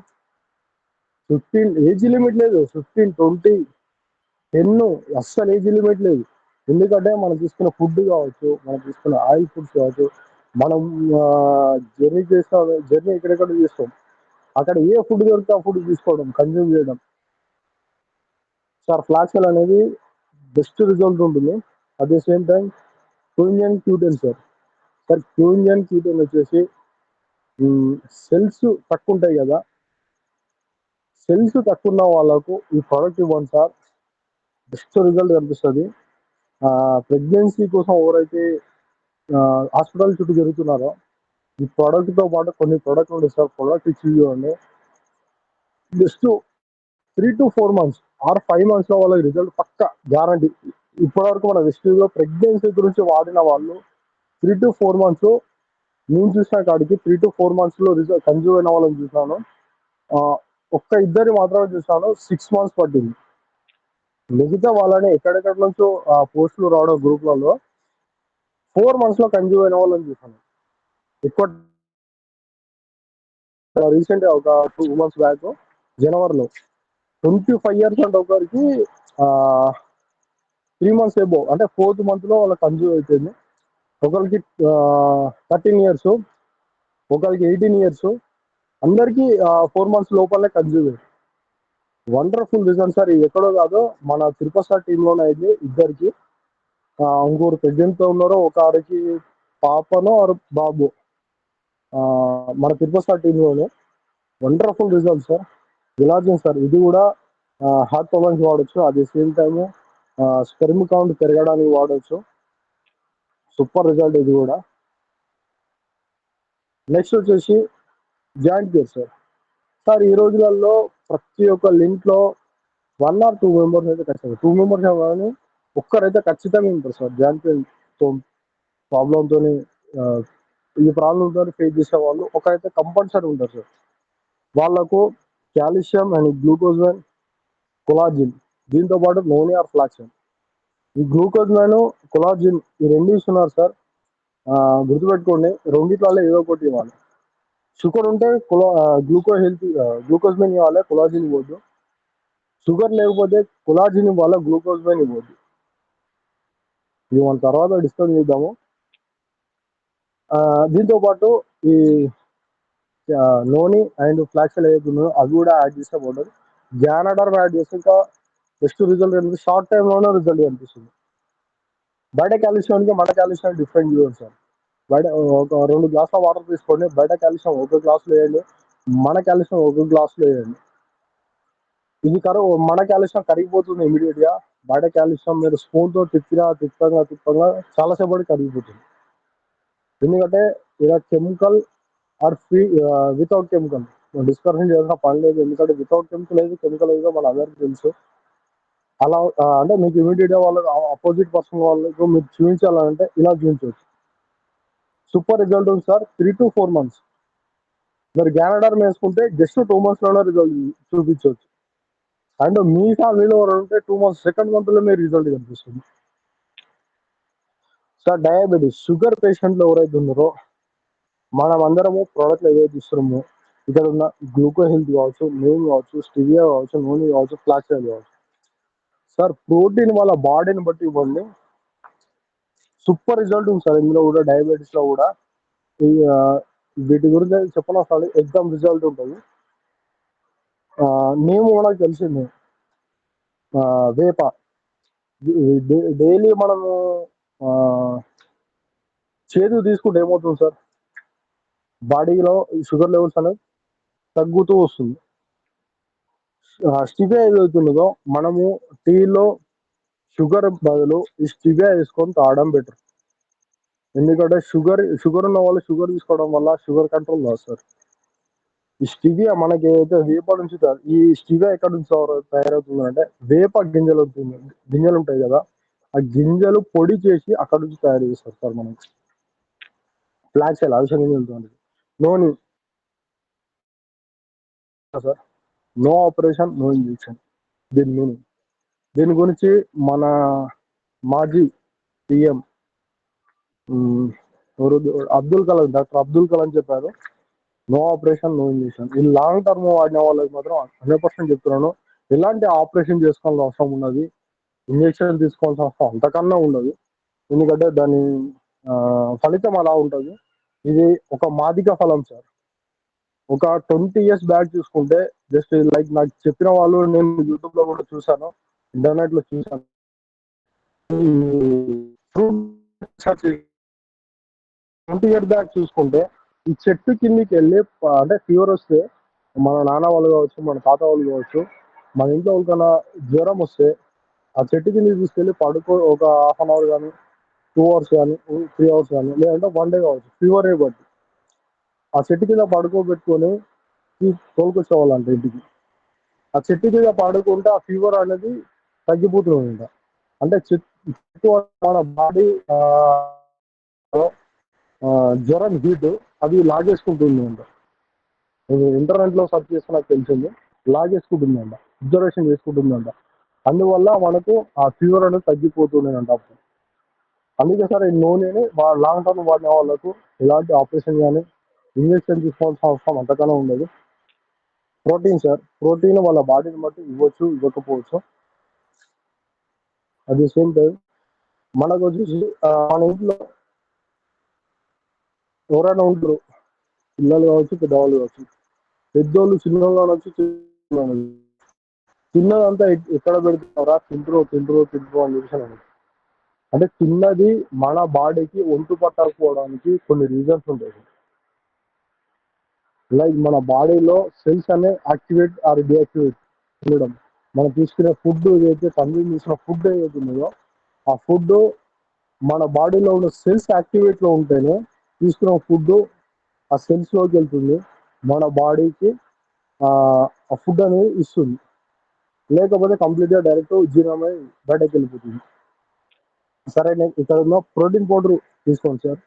[SPEAKER 1] 15 ఏజ్ లిమిట్ లేదు. 15, 20, 10 అస్సలు ఏజ్ లిమిట్ లేదు. ఎందుకంటే మనం తీసుకున్న ఫుడ్ కావచ్చు, మనం తీసుకున్న ఆయిల్ ఫుడ్స్ కావచ్చు, మనం జర్నీ ఎక్కడెక్కడ చేస్తాం, అక్కడ ఏ ఫుడ్ దొరికితే ఆ ఫుడ్ తీసుకోవడం, కన్జ్యూమ్ చేయడం సార్. ఫ్లాక్సెల్ అనేది బెస్ట్ రిజల్ట్ ఉంటుంది. అట్ ది సేమ్ టైం క్యూనియన్ క్యూటెన్ సార్. క్యూనియన్ క్యూటెన్ వచ్చేసి సెల్స్ తక్కువ ఉంటాయి కదా, సెల్స్ తక్కువ ఉన్న వాళ్ళకు ఈ ప్రోడక్ట్ ఇవ్వండి సార్. బెస్ట్ రిజల్ట్ కనిపిస్తుంది. ప్రెగ్నెన్సీ కోసం ఎవరైతే హాస్పిటల్ చుట్టూ జరుగుతున్నారో ఈ ప్రోడక్ట్తో పాటు కొన్ని ప్రోడక్ట్ ఉంటాయి సార్. ప్రోడక్ట్ ఇచ్చి ఇవ్వండి. Just 3 to 4 months or 5 months లో వాళ్ళకి రిజల్ట్ పక్క గ్యారంటీ. ఇప్పటివరకు మన వెస్టిజ్లో ప్రెగ్నెన్సీ గురించి వాడిన వాళ్ళు 3 to 4 months నేను చూసిన కాడికి 3 to 4 months లో రిజల్ట్ కన్జ్యూమ్ అయిన వాళ్ళని చూసాను. ఒక్క ఇద్దరిని మాత్రమే చూసాను, 6 months పట్టింది. మిగతా వాళ్ళని ఎక్కడెక్కడ నుంచో పోస్టులు రావడం గ్రూప్లలో 4 months లో కన్జ్యూమ్ అయిన వాళ్ళని చూసాను. ఎక్కువ రీసెంట్ ఒక 2 months బ్యాక్ జనవరిలో. 25 ఇయర్స్ అంటే ఒకరికి 3 మంత్స్ ఎబో అంటే 4th మంత్లో వాళ్ళకి కన్జ్యూమ్ అయిపోయింది. ఒకరికి 13 ఇయర్స్, ఒకరికి 18 ఇయర్స్, అందరికీ 4 మంత్స్ లోపలనే కన్జ్యూమ్ అయింది. Wonderful result sir. ఇది ఎక్కడో కాదు, మన తిరుపతి సార్ టీంలోనే అయింది ఇద్దరికి. ఇంకొకరు ప్రెగ్నెంట్తో ఉన్నారు, ఒకరికి పాపనో ఆర్ బాబు. మన తిరుపతి సార్ టీంలోనే వండర్ఫుల్ రిజల్ట్ సార్. విలాజిన్ సార్, ఇది కూడా హార్ట్ ప్రాబ్లమ్స్ వాడచ్చు, అదే సేమ్ టైము స్పెర్మ్ కౌంట్ పెరగడానికి వాడచ్చు. సూపర్ రిజల్ట్ ఇది కూడా. నెక్స్ట్ వచ్చేసి జాయింట్ కేర్ సార్. సార్ ఈ రోజులలో ప్రతి ఒక్క ఇంట్లో 1 or 2 మెంబర్స్ అయితే ఖచ్చితంగా, 2 మెంబర్స్ కానీ ఒక్కరైతే ఖచ్చితంగా ఉంటారు సార్ జాయింట్ పెయిన్తో ప్రాబ్లంతో, ఈ ప్రాబ్లంతో ఫేస్ చేసే వాళ్ళు ఒకరైతే కంపల్సరీ ఉంటారు సార్. వాళ్ళకు కాల్షియం అండ్ గ్లూకోజ్, కొలాజిన్, దీంతో పాటు నోని ఆర్ ఫ్లాక్సిన్. ఈ గ్లూకోజ్ మ్యాన్, కొలాజిన్ ఈ రెండు ఇస్తున్నారు సార్. గుర్తుపెట్టుకోండి, రెండిట్లలో ఏదో ఒకటి ఇవ్వాలి. షుగర్ ఉంటే గ్లూకోజ్ మెయిన్ ఇవ్వాలి, కొలాజిన్ ఇవ్వద్దు. షుగర్ లేకపోతే కొలాజిన్ ఇవ్వాలి, గ్లూకోజ్ మెయిన్ ఇవ్వద్దు. ఇది మన తర్వాత డిస్కస్ చేద్దాము. దీంతో పాటు ఈ నోని అండ్ ఫ్లాక్సిన్ ఏదైతుందో అవి కూడా యాడ్ చేస్తే బాగుంటుంది. గ్యానడర్ యాడ్ చేస్తే ఇంకా బెస్ట్ రిజల్ట్ కనిపిస్తుంది, షార్ట్ టైంలోనే రిజల్ట్ కనిపిస్తుంది. బయట కాల్షియానికి మన కాల్షియం డిఫరెంట్ చూడండి సార్. బయట ఒక 2 గ్లాసుల వాటర్ తీసుకోండి, బయట కాల్షియం ఒక గ్లాసులో వేయండి, మన కాల్షియం ఒక గ్లాసులో వేయండి. ఇది మన కాల్షియం కరిగిపోతుంది ఇమీడియట్గా. బయట కాల్షియం మీరు స్పూన్తో తిప్పంగా చాలాసేపటి కరిగిపోతుంది. ఎందుకంటే ఇలా chemical or free without chemical discussion చేయాల్సిన పని లేదు. ఎందుకంటే వితౌట్ కెమికల్ ఏది, కెమికల్ ఏదో మన అందరికీ తెలుసు. అలా అంటే మీకు ఇమీడియట్గా వాళ్ళకి ఆపోజిట్ పర్సన్ వాళ్ళకు మీరు చూపించాలంటే ఇలా చూపించవచ్చు. సూపర్ రిజల్ట్ ఉంది సార్. 3 to 4 months మీరు గ్యానడార్ వేసుకుంటే జస్ట్ 2 monthsలోనే రిజల్ట్ చూపించవచ్చు. అండ్ మీ ఫ్యామిలీలో ఉంటే 2 months, సెకండ్ మంత్లో మీరు రిజల్ట్ కనిపిస్తుంది సార్. డయాబెటీస్, షుగర్ పేషెంట్లు ఎవరైతే ఉన్నారో మనం అందరము ప్రోడక్ట్లు ఏదైతే ఇస్తున్నామో, ఇక్కడ ఉన్న గ్లూకో హెల్త్ కావచ్చు, నేమ్ కావచ్చు, స్టివియా కావచ్చు, నూనె కావచ్చు, ఫ్లాక్సైడ్ కావచ్చు సార్, ప్రోటీన్ వాళ్ళ బాడీని బట్టి ఇవ్వండి, సూపర్ రిజల్ట్ ఉంది సార్. ఇందులో కూడా డయాబెటీస్లో కూడా వీటి గురించి చెప్పనవసరం, ఎగ్జామ్ రిజల్ట్ ఉంటుంది. నేమ్ కూడా తెలిసింది, వేప. డైలీ మనము చేదు తీసుకుంటే ఏమవుతుంది సార్, బాడీలో షుగర్ లెవెల్స్ అనేది తగ్గుతూ వస్తుంది. స్టివియా ఏదవుతున్నదో మనము టీలో షుగర్ బదులు ఈ స్టివియా వేసుకొని తాగడం బెటర్. ఎందుకంటే షుగర్ ఉన్న వాళ్ళు షుగర్ తీసుకోవడం వల్ల షుగర్ కంట్రోల్ కాదు సార్. ఈ స్టివియా మనకి ఏదైతే వేప నుంచి ఈ స్టివియా ఎక్కడ నుంచి తయారవుతుంది అంటే వేప గింజలు ఉంటాయి కదా, ఆ గింజలు పొడి చేసి అక్కడ నుంచి తయారు చేస్తారు సార్. మనకి ఫ్లాక్స్ అవిసె గింజలు ఉంటుంది. Noni sir, no operation no injection, దీని మీనింగ్. దీని గురించి మన మాజీ పిఎం డాక్టర్ అబ్దుల్ కలాం చెప్పారు, నో ఆపరేషన్ నో ఇంజెక్షన్. ఈ లాంగ్ టర్మ్ వాడిన వాళ్ళకి మాత్రం 100% చెప్తున్నాను, ఎలాంటి ఆపరేషన్ చేసుకోవాల్సిన అవసరం ఉన్నది, ఇంజెక్షన్ తీసుకోవాల్సిన అవసరం అంతకన్నా ఉండదు. ఎందుకంటే దాని ఫలితం అలా ఉంటుంది. ఇది ఒక మాదిక ఫలం సార్. ఒక 20 years బ్యాక్ చూసుకుంటే జస్ట్ లైక్ నాకు చెప్పిన వాళ్ళు నేను యూట్యూబ్లో కూడా చూశాను, ఇంటర్నెట్లో చూశాను. 20 years బ్యాక్ చూసుకుంటే ఈ చెట్టు కిందికి వెళ్ళి అంటే ఫీవర్ వస్తే మన నాన్న వాళ్ళు కావచ్చు, మన తాత వాళ్ళు కావచ్చు, మన ఇంట్లో ఎవరికైనా జ్వరం వస్తే ఆ చెట్టు కిందికి తీసుకెళ్ళి పడుకో, ఒక 1/2 hour కానీ 2 hours కానీ 3 hours కానీ లేదంటే 1 day కావచ్చు, ఫీవర్ బట్టి ఆ చెట్టు కింద పడుకోబెట్టుకొని తోలుకొచ్చేవాళ్ళంట ఇంటికి. ఆ చెట్టు కింద పడుకుంటే ఆ ఫీవర్ అనేది తగ్గిపోతుందంట. అంటే చెట్టు మన బాడీ జ్వరం హీట్ అది లాగేసుకుంటుంది అంట. ఇంటర్నెట్లో సర్చ్ చేస్తే నాకు తెలిసింది, లాగేసుకుంటుందంట, అబ్జర్వేషన్ చేసుకుంటుందంట. అందువల్ల మనకు ఆ ఫీవర్ అనేది తగ్గిపోతుందంట అప్పుడు. అందుకే సార్ ఈ నూనెని లాంగ్ టర్మ్ వాడిన వాళ్ళకు ఎలాంటి ఆపరేషన్ కానీ ఇంజెక్షన్ తీసుకోవాల్సిన అవసరం అంతకన్నా ఉండదు. ప్రోటీన్ సార్, ప్రోటీన్ వాళ్ళ బాడీని బట్టి ఇవ్వచ్చు, ఇవ్వకపోవచ్చు. అట్ ది సేమ్ టైం మనకు వచ్చేసి మన ఇంట్లో ఎవరైనా ఉంటారు, పిల్లలు కావచ్చు, పెద్దవాళ్ళు కావచ్చు. పెద్దోళ్ళు చిన్నోళ్ళు అనొచ్చు, చిన్నదంతా ఎక్కడ పెడుతున్నారా, తింటారు అని చెప్పేసి అనొచ్చు. అంటే చిన్నది మన బాడీకి ఒంటు పట్టకపోవడానికి కొన్ని రీజన్స్ ఉంటాయి. లైక్ మన బాడీలో సెల్స్ అనే యాక్టివేట్ ఆర్ డియాక్టివేట్ ఉండడం, మనం తీసుకునే ఫుడ్ ఏదైతే కన్జ్యూమ్ చేసిన ఫుడ్ ఏదైతే ఉన్నదో ఆ ఫుడ్ మన బాడీలో ఉన్న సెల్స్ యాక్టివేట్ లో ఉంటేనే తీసుకున్న ఫుడ్ ఆ సెల్స్ లోకి వెళ్తుంది, మన బాడీకి ఆ ఫుడ్ అనేది ఇస్తుంది. లేకపోతే కంప్లీట్ గా డైరెక్ట్ జీర్ణమై బయటకు వెళ్ళిపోతుంది. సరే, నేను ఇక్కడ ఉన్న ప్రోటీన్ పౌడర్ తీసుకోండి సార్.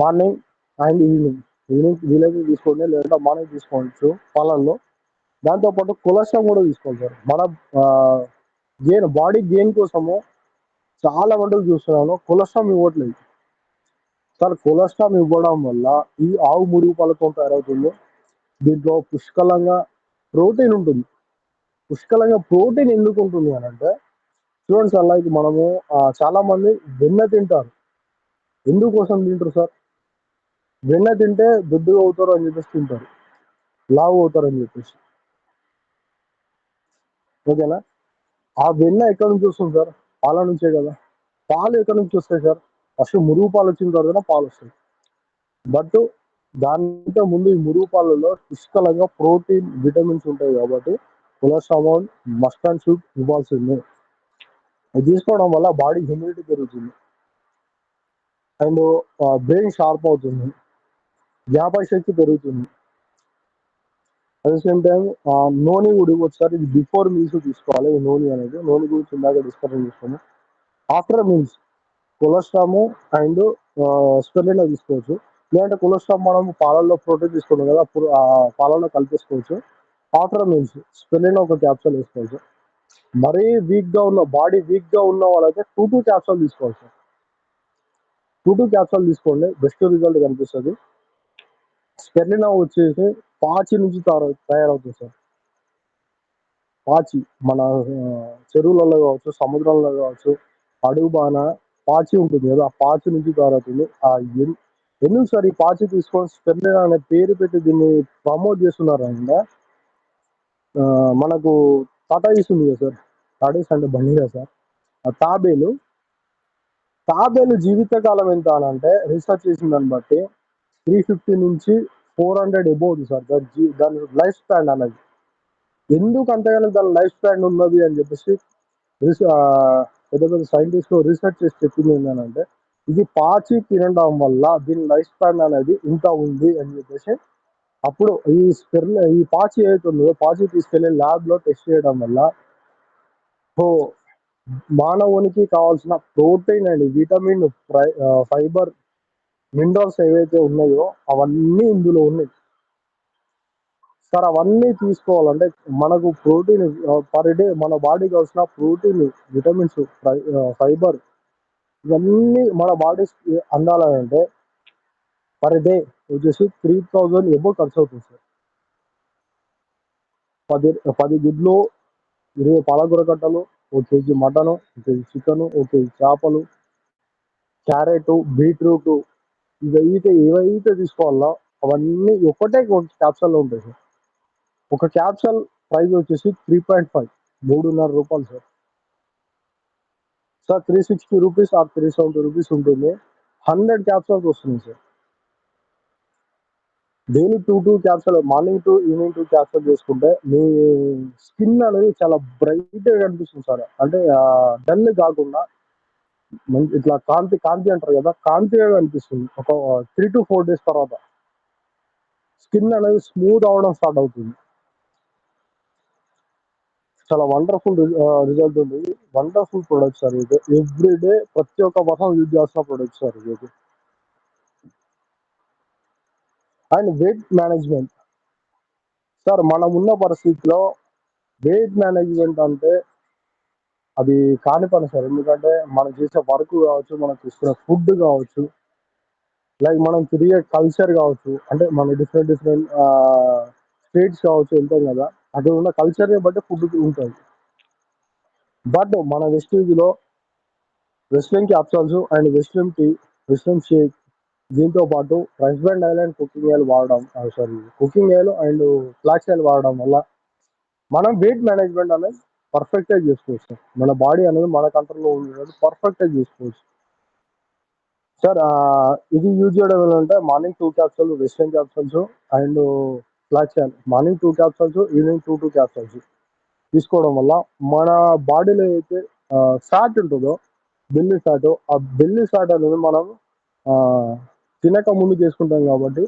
[SPEAKER 1] మార్నింగ్ అండ్ ఈవినింగ్, వీలైతే తీసుకోండి, లేదంటే మార్నింగ్ తీసుకోవచ్చు పాలల్లో. దాంతోపాటు కొలెస్ట్రాల్ కూడా తీసుకోవాలి సార్. మన బాడీ గెయిన్ కోసము చాలా వంటలు చూస్తున్నాను, కొలెస్ట్రాల్ ఇవ్వట్లేదు సార్. కొలెస్ట్రాల్ ఇవ్వడం వల్ల ఈ ఆవు మురుగు పాలతో తయారవుతుంది. దీంట్లో పుష్కలంగా ప్రోటీన్ ఉంటుంది. పుష్కలంగా ప్రోటీన్ ఎందుకు ఉంటుంది అని అంటే, చూడండి సార్, లైక్ మనము చాలా మంది వెన్న తింటారు. ఎందుకోసం తింటారు సార్? వెన్న తింటే దొడ్డుగా అవుతారు అని చెప్పేసి తింటారు, లావు అవుతారు అని చెప్పేసి. ఓకేనా? ఆ వెన్న ఎక్కడి నుంచి వస్తుంది సార్? పాల నుంచే కదా. పాలు ఎక్కడి నుంచి వస్తాయి సార్? ఫస్ట్ మురుగు పాలు వచ్చిన తర్వాత పాలు వస్తాయి. బట్ దానికంటే ముందు ఈ మురుగు పాలలో పుష్కలంగా ప్రోటీన్, విటమిన్స్ ఉంటాయి కాబట్టి కొలెస్ట్రాల్ మస్ట్ అండ్ షుడ్ ఇవ్వాల్సిందే. అది తీసుకోవడం వల్ల బాడీ హ్యూమిడిటీ పెరుగుతుంది అండ్ బ్రెయిన్ షార్ప్ అవుతుంది, జ్ఞాపక శక్తి పెరుగుతుంది. అట్ ద సేమ్ టైం నూనె కూడా ఇవ్వచ్చు సార్. ఇది బిఫోర్ మీల్స్ తీసుకోవాలి. ఈ నూనె గురించి ఇందాక డిస్కషన్ చేసుకోము. After meals cholesterol and spirulina తీసుకోవచ్చు. లేదంటే కొలెస్ట్రామ్ మనం పాలల్లో ప్రోటీన్ తీసుకున్నాం కదా, అప్పుడు పాలల్లో కలిపేసుకోవచ్చు. ఆఫ్టర్ మీల్స్ స్పెర్లినా ఒక క్యాప్సూల్ వేసుకోవచ్చు. మరీ బాడీ వీక్ గా ఉన్న వాళ్ళైతే 2 క్యాప్సూల్ తీసుకోవాలి సార్. 2 క్యాప్సూల్ తీసుకోండి, బెస్ట్ రిజల్ట్ కనిపిస్తుంది. స్పెర్లినా వచ్చేసి పాచి నుంచి తయారవుతుంది సార్. పాచి మన చెరువులలో కావచ్చు, సముద్రంలో కావచ్చు, అడుగు బాన పాచి ఉంటుంది కదా, ఆ పాచి నుంచి తయారవుతుంది. ఎందుకు సార్ ఈ పాచి తీసుకొని స్పెర్లినా అనే పేరు పెట్టి దీన్ని ప్రమోట్ చేస్తున్నారంటే, మనకు టాటాయిస్ ఉంది కదా సార్, టాటాయిస్ అంటే బండి కదా సార్, ఆ తాబేలు జీవితకాలం ఎంత అని అంటే రీసెర్చ్ చేసిన దాన్ని బట్టి 350 నుంచి 400 ఎబోవ్ సార్ దాని లైఫ్ స్పాన్ అనేది. ఎందుకు అంతగానో దాని లైఫ్ స్పాన్ ఉన్నది అని చెప్పేసి పెద్ద పెద్ద సైంటిస్ట్ రీసెర్చ్ చేసి చెప్పింది ఏంటంటే, ఇది పాచి తినడం వల్ల దీని లైఫ్ స్పాన్ అనేది ఇంత ఉంది అని చెప్పేసి. అప్పుడు ఈ పాచి ఏదైతే ఉందో పాచి తీసుకెళ్లి ల్యాబ్ లో టెస్ట్ చేయడం వల్ల సో మానవునికి కావాల్సిన protein and vitamin, fibre, minerals ఏవైతే ఉన్నాయో అవన్నీ ఇందులో ఉన్నాయి సార్. అవన్నీ తీసుకోవాలంటే మనకు ప్రోటీన్ పర్ డే మన బాడీకి కావాల్సిన ప్రోటీన్, విటమిన్స్, ఫైబర్ ఇవన్నీ మన బాడీకి అందాలంటే పర్ డే వచ్చేసి 3000 ఎబో ఖర్చు అవుతుంది సార్. 10 గుడ్లు, 20 పాలకూర కట్టలు, 1 KG mutton, 1 KG chicken, 1 KG చేపలు, క్యారెట్, బీట్రూట్, ఏవైతే తీసుకోవాలో అవన్నీ ఒకటే క్యాప్సూల్లో ఉంటాయి సార్. ఒక క్యాప్సూల్ ప్రైస్ వచ్చేసి 3.5, 3.5 రూపాయలు సార్. 360 రూపీస్ ఆర్ 370 రూపీస్ ఉంటుంది. 100 క్యాప్సూల్స్ వస్తుంది sir. Daily 2 capsule, morning to evening 2 capsule చేసుకుంటే మీ స్కిన్ అనేది చాలా బ్రైట్ గా కనిపిస్తుంది సార్. అంటే డల్ కాకుండా ఇట్లా కాంతి కాంతి అంటారు కదా, కాంతిగా కనిపిస్తుంది. ఒక 3 to 4 డేస్ తర్వాత స్కిన్ అనేది స్మూత్ అవడం స్టార్ట్ అవుతుంది. చాలా వండర్ఫుల్ రిజల్ట్ ఉంది. వండర్ఫుల్ ప్రొడక్ట్ సార్ ఇది. ఎవ్రీ డే ప్రతి ఒక్క పర్సన్ యూజ్ చేస్తున్న ప్రొడక్ట్ సార్ ఇది. అండ్ వెయిట్ మేనేజ్మెంట్ సార్, మనం ఉన్న పరిస్థితిలో వెయిట్ మేనేజ్మెంట్ అంటే అది కాని పని సార్. ఎందుకంటే మనం చేసే వర్క్ కావచ్చు, మనం తీసుకునే ఫుడ్ కావచ్చు, లైక్ మనం తిరిగే కల్చర్ కావచ్చు, అంటే మన డిఫరెంట్ స్ట్రీట్స్ కావచ్చు వెళ్తాం కదా, అక్కడ ఉన్న కల్చర్ని బట్టి ఫుడ్ ఉంటుంది. బట్ మన వెస్టేజ్లో western capsules and western tea, western shake, దీంతో పాటు rice brand oil and cooking oil వాడడం, cooking oil and flax oil వాడడం వల్ల మనం వెయిట్ మేనేజ్మెంట్ అనేది పర్ఫెక్ట్గా చేసుకోవచ్చు. మన బాడీ అనేది మన కంట్రోల్లో ఉండేది పర్ఫెక్ట్గా చేసుకోవచ్చు. సార్ ఇది యూజ్ చేయడం ఏంటంటే morning 2 capsule western capsules and flax oil, morning 2 capsules, evening 2 capsules తీసుకోవడం వల్ల మన బాడీలో అయితే ఫ్యాట్ ఉంటుందో, బెల్లీ ఫ్యాట్, ఆ బెల్లీ ఫ్యాట్ అనేది మనం ఆ, తినక ముందు చేసుకుంటాం కాబట్టి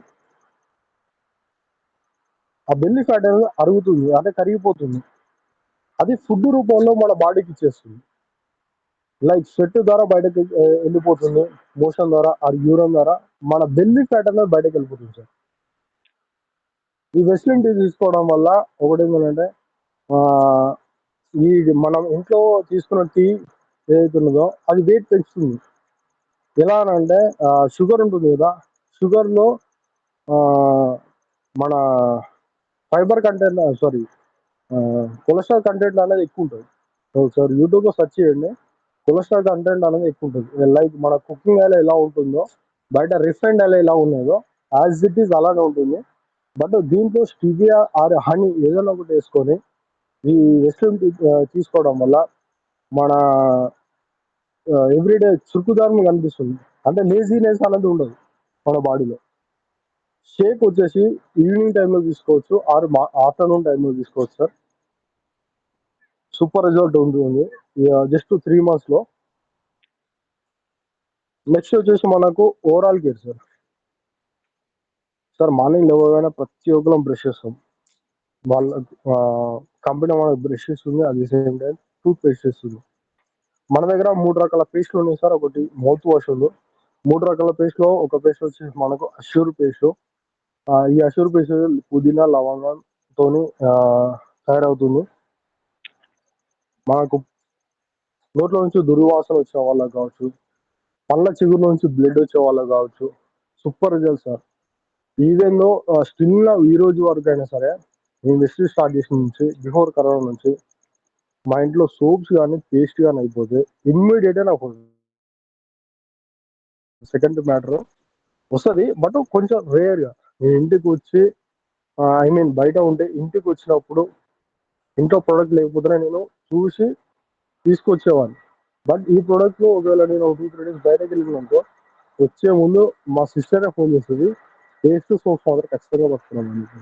[SPEAKER 1] ఆ బెల్లీ ఫ్యాట్ అనేది అరుగుతుంది, అంటే కరిగిపోతుంది. అది ఫుడ్ రూపంలో మన బాడీకి ఇచ్చేస్తుంది. లైక్ స్వెట్ ద్వారా బయటకు వెళ్ళిపోతుంది, మోషన్ ద్వారా ఆ యూరిన్ ద్వారా మన బెల్లీ ఫ్యాట్ అనేది బయటకు వెళ్ళిపోతుంది సార్. ఈ వెస్లిన్ టీ తీసుకోవడం వల్ల ఒకటి ఏంటంటే ఆ, ఈ మనం ఇంట్లో తీసుకున్న టీ ఏదైతే ఉన్నదో అది వెయిట్ పెంచుతుంది. ఎలా అని అంటే షుగర్ ఉంటుంది కదా, షుగర్లో మన fibre content, sorry, cholesterol content అనేది ఎక్కువ ఉంటుంది. ఒకసారి యూట్యూబ్లో సెర్చ్ చేయండి, కొలెస్ట్రాల్ కంటెంట్ అనేది ఎక్కువ ఉంటుంది. లైక్ మన కుకింగ్ ఆయిల్ ఎలా ఉంటుందో, బయట రిఫైండ్ ఆయిల్ ఎలా ఉన్నదో యాజ్ ఇట్ ఈస్ అలానే ఉంటుంది. బట్ దీంట్లో స్టివియా ఆర్ హనీ ఏదైనా ఒకటి వేసుకొని ఈ వెస్ట్రన్ తీసుకోవడం వల్ల మన ఎవ్రీడే చురుకుదనం కనిపిస్తుంది, అంటే లేజీనెస్ అనేది ఉండదు మన బాడీలో. షేక్ వచ్చేసి ఈవినింగ్ టైంలో తీసుకోవచ్చు ఆర్ ఆఫ్టర్నూన్ టైంలో తీసుకోవచ్చు సార్. సూపర్ రిజల్ట్ ఉంటుంది జస్ట్ 3 months లో. నెక్స్ట్ వచ్చేసి మనకు overall care sir. Sir morning లేవగానే ప్రతి ఒక్కరం బ్రష్ చేస్తాం. వాళ్ళ కంపెనీ మనకు బ్రష్ ఇస్తుంది, at the same time toothpaste ఇస్తుంది. మన దగ్గర 3 రకాల పేస్ట్లు ఉన్నాయి సార్. ఒకటి మౌత్ వాష్ ఉంది. 3 రకాల పేస్ట్లో ఒక పేస్ట్ వచ్చేసి మనకు అష్యూర్ పేస్ట్. ఈ అష్యూర్ పేస్ట్ పుదీనా లవంగంతోని తయారవుతుంది. మనకు నోట్లో నుంచి దుర్వాసన వచ్చిన వాళ్ళకి కావచ్చు, పళ్ళ చిగురు నుంచి బ్లడ్ వచ్చే వాళ్ళకి కావచ్చు, super result sir. Even though still ఈ రోజు వరకు అయినా సరే, నేను వెస్టిజ్ స్టార్ట్ చేసిన నుంచి బిఫోర్ కరోనా నుంచి మా ఇంట్లో సోప్స్ కానీ పేస్ట్ కానీ అయిపోతే ఇమ్మీడియట్గా నాకు సెకండ్ మ్యాటర్ వస్తుంది. బట్ కొంచెం రేర్గా నేను ఇంటికి వచ్చి ఐ మీన్ బయట ఉంటే ఇంటికి వచ్చినప్పుడు ఇంట్లో ప్రోడక్ట్ లేకపోతే నేను చూసి తీసుకొచ్చేవాడిని. బట్ ఈ ప్రోడక్ట్ ఒకవేళ నేను 2-3 days బయటకు వెళ్ళినానుకో, వచ్చే ముందు మా సిస్టరే ఫోన్ చేస్తుంది, పేస్ట్ సోప్స్ మాత్రం ఖచ్చితంగా పట్టుకున్నాను.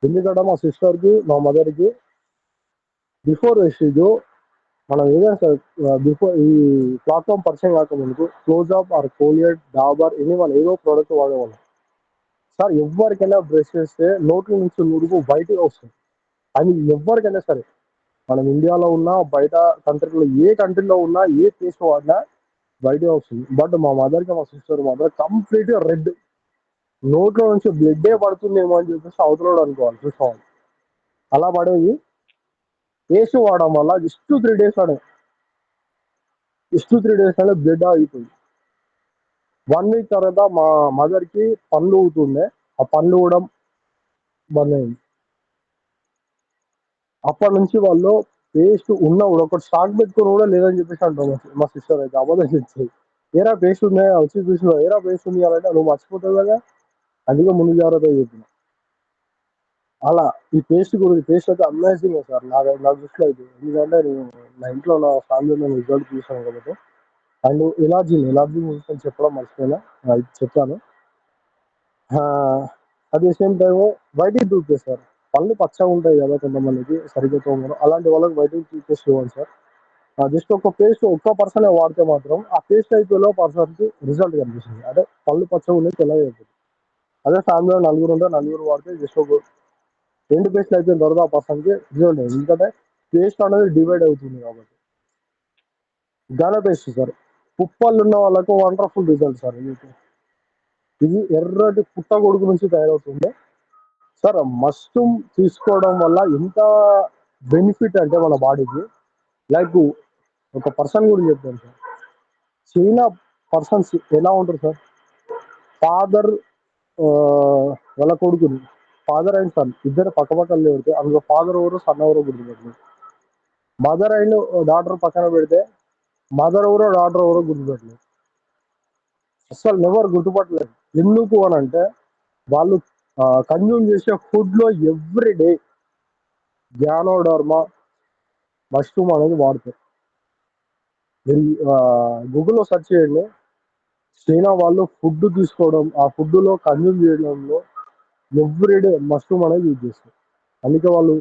[SPEAKER 1] ఎందుకంటే మా సిస్టర్కి మా మదర్కి బిఫోర్ వెస్టేజ్ మనం ఏదైనా సరే బిఫోర్ ఈ ప్లాట్ఫామ్ పరిచయం కాకముందుకు క్లోజ్అప్ ఆర్ కోలియట్ డాబర్ ఎనీ వాళ్ళు ఏదో ప్రోడక్ట్ వాడేవాళ్ళం సార్. ఎవరికైనా బ్రష్ చేస్తే నోట్ల నుంచి నురుగు బయటగా వస్తుంది. అది ఎవరికైనా సరే, మనం ఇండియాలో ఉన్నా బయట కంట్రీలో ఏ కంట్రీలో ఉన్నా ఏ పేస్ట్ వాడినా బయటగా వస్తుంది. బట్ మా మదర్కి మా సిస్టర్ మాత్రం కంప్లీట్గా రెడ్, నోట్లో నుంచి బ్లడ్డే పడుతుందేమో అని చెప్పేసి అవతల అనుకోవాలి, చూసుకోవాలి. అలా పడేది. పేస్ట్ వాడడం వల్ల జస్ట్ 3 days వాడే, జస్ట్ 3 days అనే బ్లడ్ ఆగిపోయింది. 1 week తర్వాత మా మదర్కి పళ్ళు ఊగుతుండే, ఆ పళ్ళు కూడా బంద్ అయింది. అప్పటి నుంచి వాళ్ళు పేస్ట్ ఉన్న కూడా ఒకటి స్టాక్ పెట్టుకుని కూడా లేదని చెప్పేసి అంటాం. మా సిస్టర్ అయితే అబద్ధం చెప్తుంది, ఏరా పేస్ట్ ఉన్నాయా వచ్చి చూసిన, ఏరా పేస్ట్ ఉంది అంటే నువ్వు మర్చిపోతావు కదా, అందుకే ముందు జాగ్రత్త చెప్పిన. అలా ఈ పేస్ట్ గురించి, పేస్ట్ అయితే అమేజింగ్ సార్ నా దృష్టిలో అయితే. ఎందుకంటే నేను నా ఇంట్లో నా ఫ్యామిలీలో రిజల్ట్ చూసాను కాబట్టి. అండ్ ఎలర్జీ గురించి చెప్పడం మర్చిపోయినా, అది చెప్పాను. At the same time whitening toothpaste sir. పళ్ళు పచ్చగా ఉంటాయి కదా కొంతమందికి సరిగ్గా తోమరు, అలాంటి వాళ్ళకి వైటింగ్ టూత్ పేస్ట్ ఇవ్వండి సార్. జస్ట్ ఒక పేస్ట్ ఒక్క పర్సన్ వాడితే మాత్రం ఆ పేస్ట్ అయిపోయిలో పర్సన్కి రిజల్ట్ కనిపిస్తుంది, అంటే పళ్ళు పచ్చగా ఉండే తెల్లగా అయిపోతుంది. అదే ఫ్యామిలీలో నలుగురు ఉంటే నలుగురు వాడితే జస్ట్ ఒక 2 పేస్ట్లు అయిపోయిన తర్వాత ఆ పర్సన్కి రిజల్ట్ అయింది. ఎందుకంటే పేస్ట్ అనేది డివైడ్ అవుతుంది కాబట్టి. గన పేస్ట్ సార్, పుప్పళ్ళు ఉన్న వాళ్ళకు వండర్ఫుల్ రిజల్ట్ సార్. ఇది ఎర్రటి పుట్ట కొడుకు నుంచి తయారవుతుంది సార్. మష్రూమ్ తీసుకోవడం వల్ల ఎంత బెనిఫిట్ అంటే మన బాడీకి, లైక్ ఒక పర్సన్ గురించి చెప్తాను సార్. చైనా పర్సన్స్ ఎలా ఉంటారు సార్, ఫాదర్ వాళ్ళ కొడుకుని ఫాదర్ అండ్ సన్ ఇద్దరు పక్క పక్కన పెడితే అందులో ఫాదర్ ఎవరు సన్ ఎవరో గుర్తుపెట్టలేదు. మదర్ అండ్ డాటర్ పక్కన పెడితే మదర్ ఎవరో డాటర్ ఎవరో గుర్తుపెట్టలేదు. అసలు నెవర్ గుర్తుపట్టలేదు. ఎందుకు అని అంటే వాళ్ళు కన్జ్యూమ్ చేసే ఫుడ్ లో ఎవ్రీ డే గ్యానోడర్మా మష్రూమ్ అనేది వాడతారు. మీరు గూగుల్లో సెర్చ్ చేయండి. చైనా వాళ్ళు ఫుడ్ తీసుకోవడం, ఆ ఫుడ్ లో కన్జ్యూమ్ చేయడంలో ఎవ్రీడే మష్రూమ్ అనేది యూజ్ చేస్తారు. అందుకే వాళ్ళు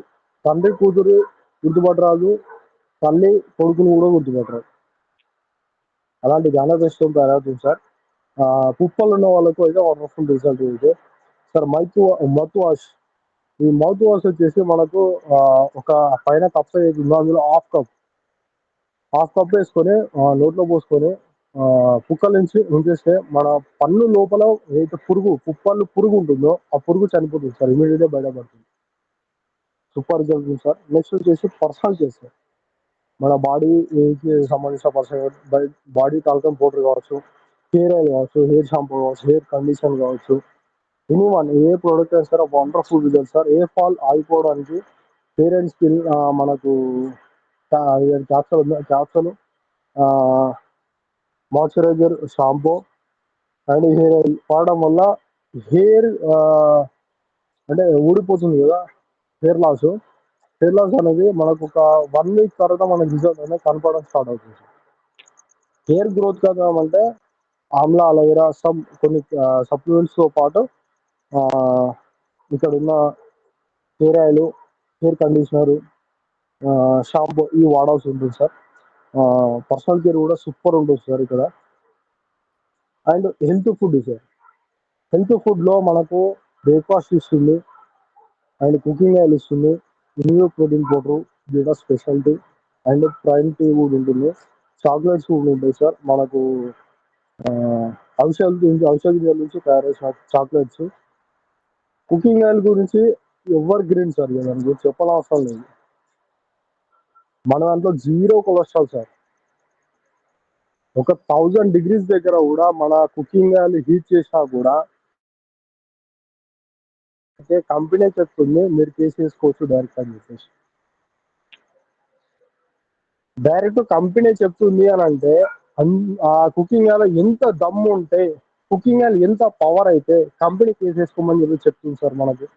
[SPEAKER 1] తండ్రి కూతురు గుర్తుపట్టరాదు, తల్లి కొడుకుని కూడా గుర్తుపట్టరాదు. అలాంటి జ్ఞానదృష్టం తయారవుతుంది సార్. కుప్పలు ఉన్న వాళ్ళకు అయితే వండర్ఫుల్ రిజల్ట్ అయితే సార్. మౌత్ వాష్, ఈ మౌత్ వాష్ వచ్చేసి మనకు ఒక పైన కప్ ఏది అందులో హాఫ్ కప్ వేసుకొని నోట్లో పోసుకొని కుక్కల నుంచి ఉంచేస్తే మన పన్ను లోపల ఏదైతే పురుగు ఉంటుందో ఆ పురుగు చనిపోతుంది సార్. ఇమీడియట్ గా బయటపడుతుంది. సూపర్ రిజల్ట్ ఉంది సార్. నెక్స్ట్ వచ్చేసి పర్సనల్ చేస్తారు. మన బాడీకి సంబంధించిన పర్సనల్ బాడీ టాల్కమ్ పౌడర్ కావచ్చు, హెయిర్ ఆయిల్ కావచ్చు, హెయిర్ షాంపూ కావచ్చు, హెయిర్ కండిషన్ కావచ్చు, ఎనీవన్ ఏ ప్రోడక్ట్ అయినా సరే వండర్ఫుల్ రిజల్ట్ సార్. ఏ ఫాల్ ఆగిపోవడానికి హెయిర్ అండ్ స్కిన్ మనకు capsule moisturiser, shampoo and hair oil వాడడం వల్ల హెయిర్ అంటే ఊడిపోతుంది కదా, హెయిర్ లాస్ అనేది మనకు ఒక 1 వీక్ తర్వాత మన రిజల్ట్ అనేది కనపడడం స్టార్ట్ అవుతుంది. హెయిర్ గ్రోత్ కావాలంటే ఆమ్లా అలోవెరా కొన్ని సప్లిమెంట్స్ తో పాటు ఇక్కడ ఉన్న hair oil, hair conditioner, shampoo ఇవి వాడాల్సి ఉంటుంది సార్. పర్సనల్ కేర్ కూడా సూపర్ ఉంటుంది సార్ ఇక్కడ. And health food sir. Health food లో మనకు బ్రేక్ఫాస్ట్ ఇస్తుంది అండ్ కుకింగ్ ఆయిల్ ఇస్తుంది, new protein powder beta speciality and prime tea కూడా ఉంటుంది. చాక్లెట్స్ కూడా ఉంటాయి సార్. మనకు ఔషధ నుంచి తయారు చాక్లెట్స్. కుకింగ్ ఆయిల్ గురించి ఎవర్ గ్రీన్ సార్, దాని గురించి చెప్పనవసరం లేదు. మన దాంట్లో 0 కొలెస్ట్రాల్ సార్. ఒక 1000 degrees దగ్గర కూడా మన కుకింగ్ ఆయిల్ హీట్ చేసినా కూడా అయితే కంపెనీ చెప్తుంది మీరు చేసేసుకోవచ్చు డైరెక్ట్ అని చెప్పేసి. డైరెక్ట్ కంపెనీ చెప్తుంది అని అంటే ఆ కుకింగ్ ఆయిల్ ఎంత దమ్ము ఉంటే, కుకింగ్ ఆయిల్ ఎంత పవర్ అయితే కంపెనీ చేసేసుకోమని చెప్పి చెప్తుంది సార్ మనకు.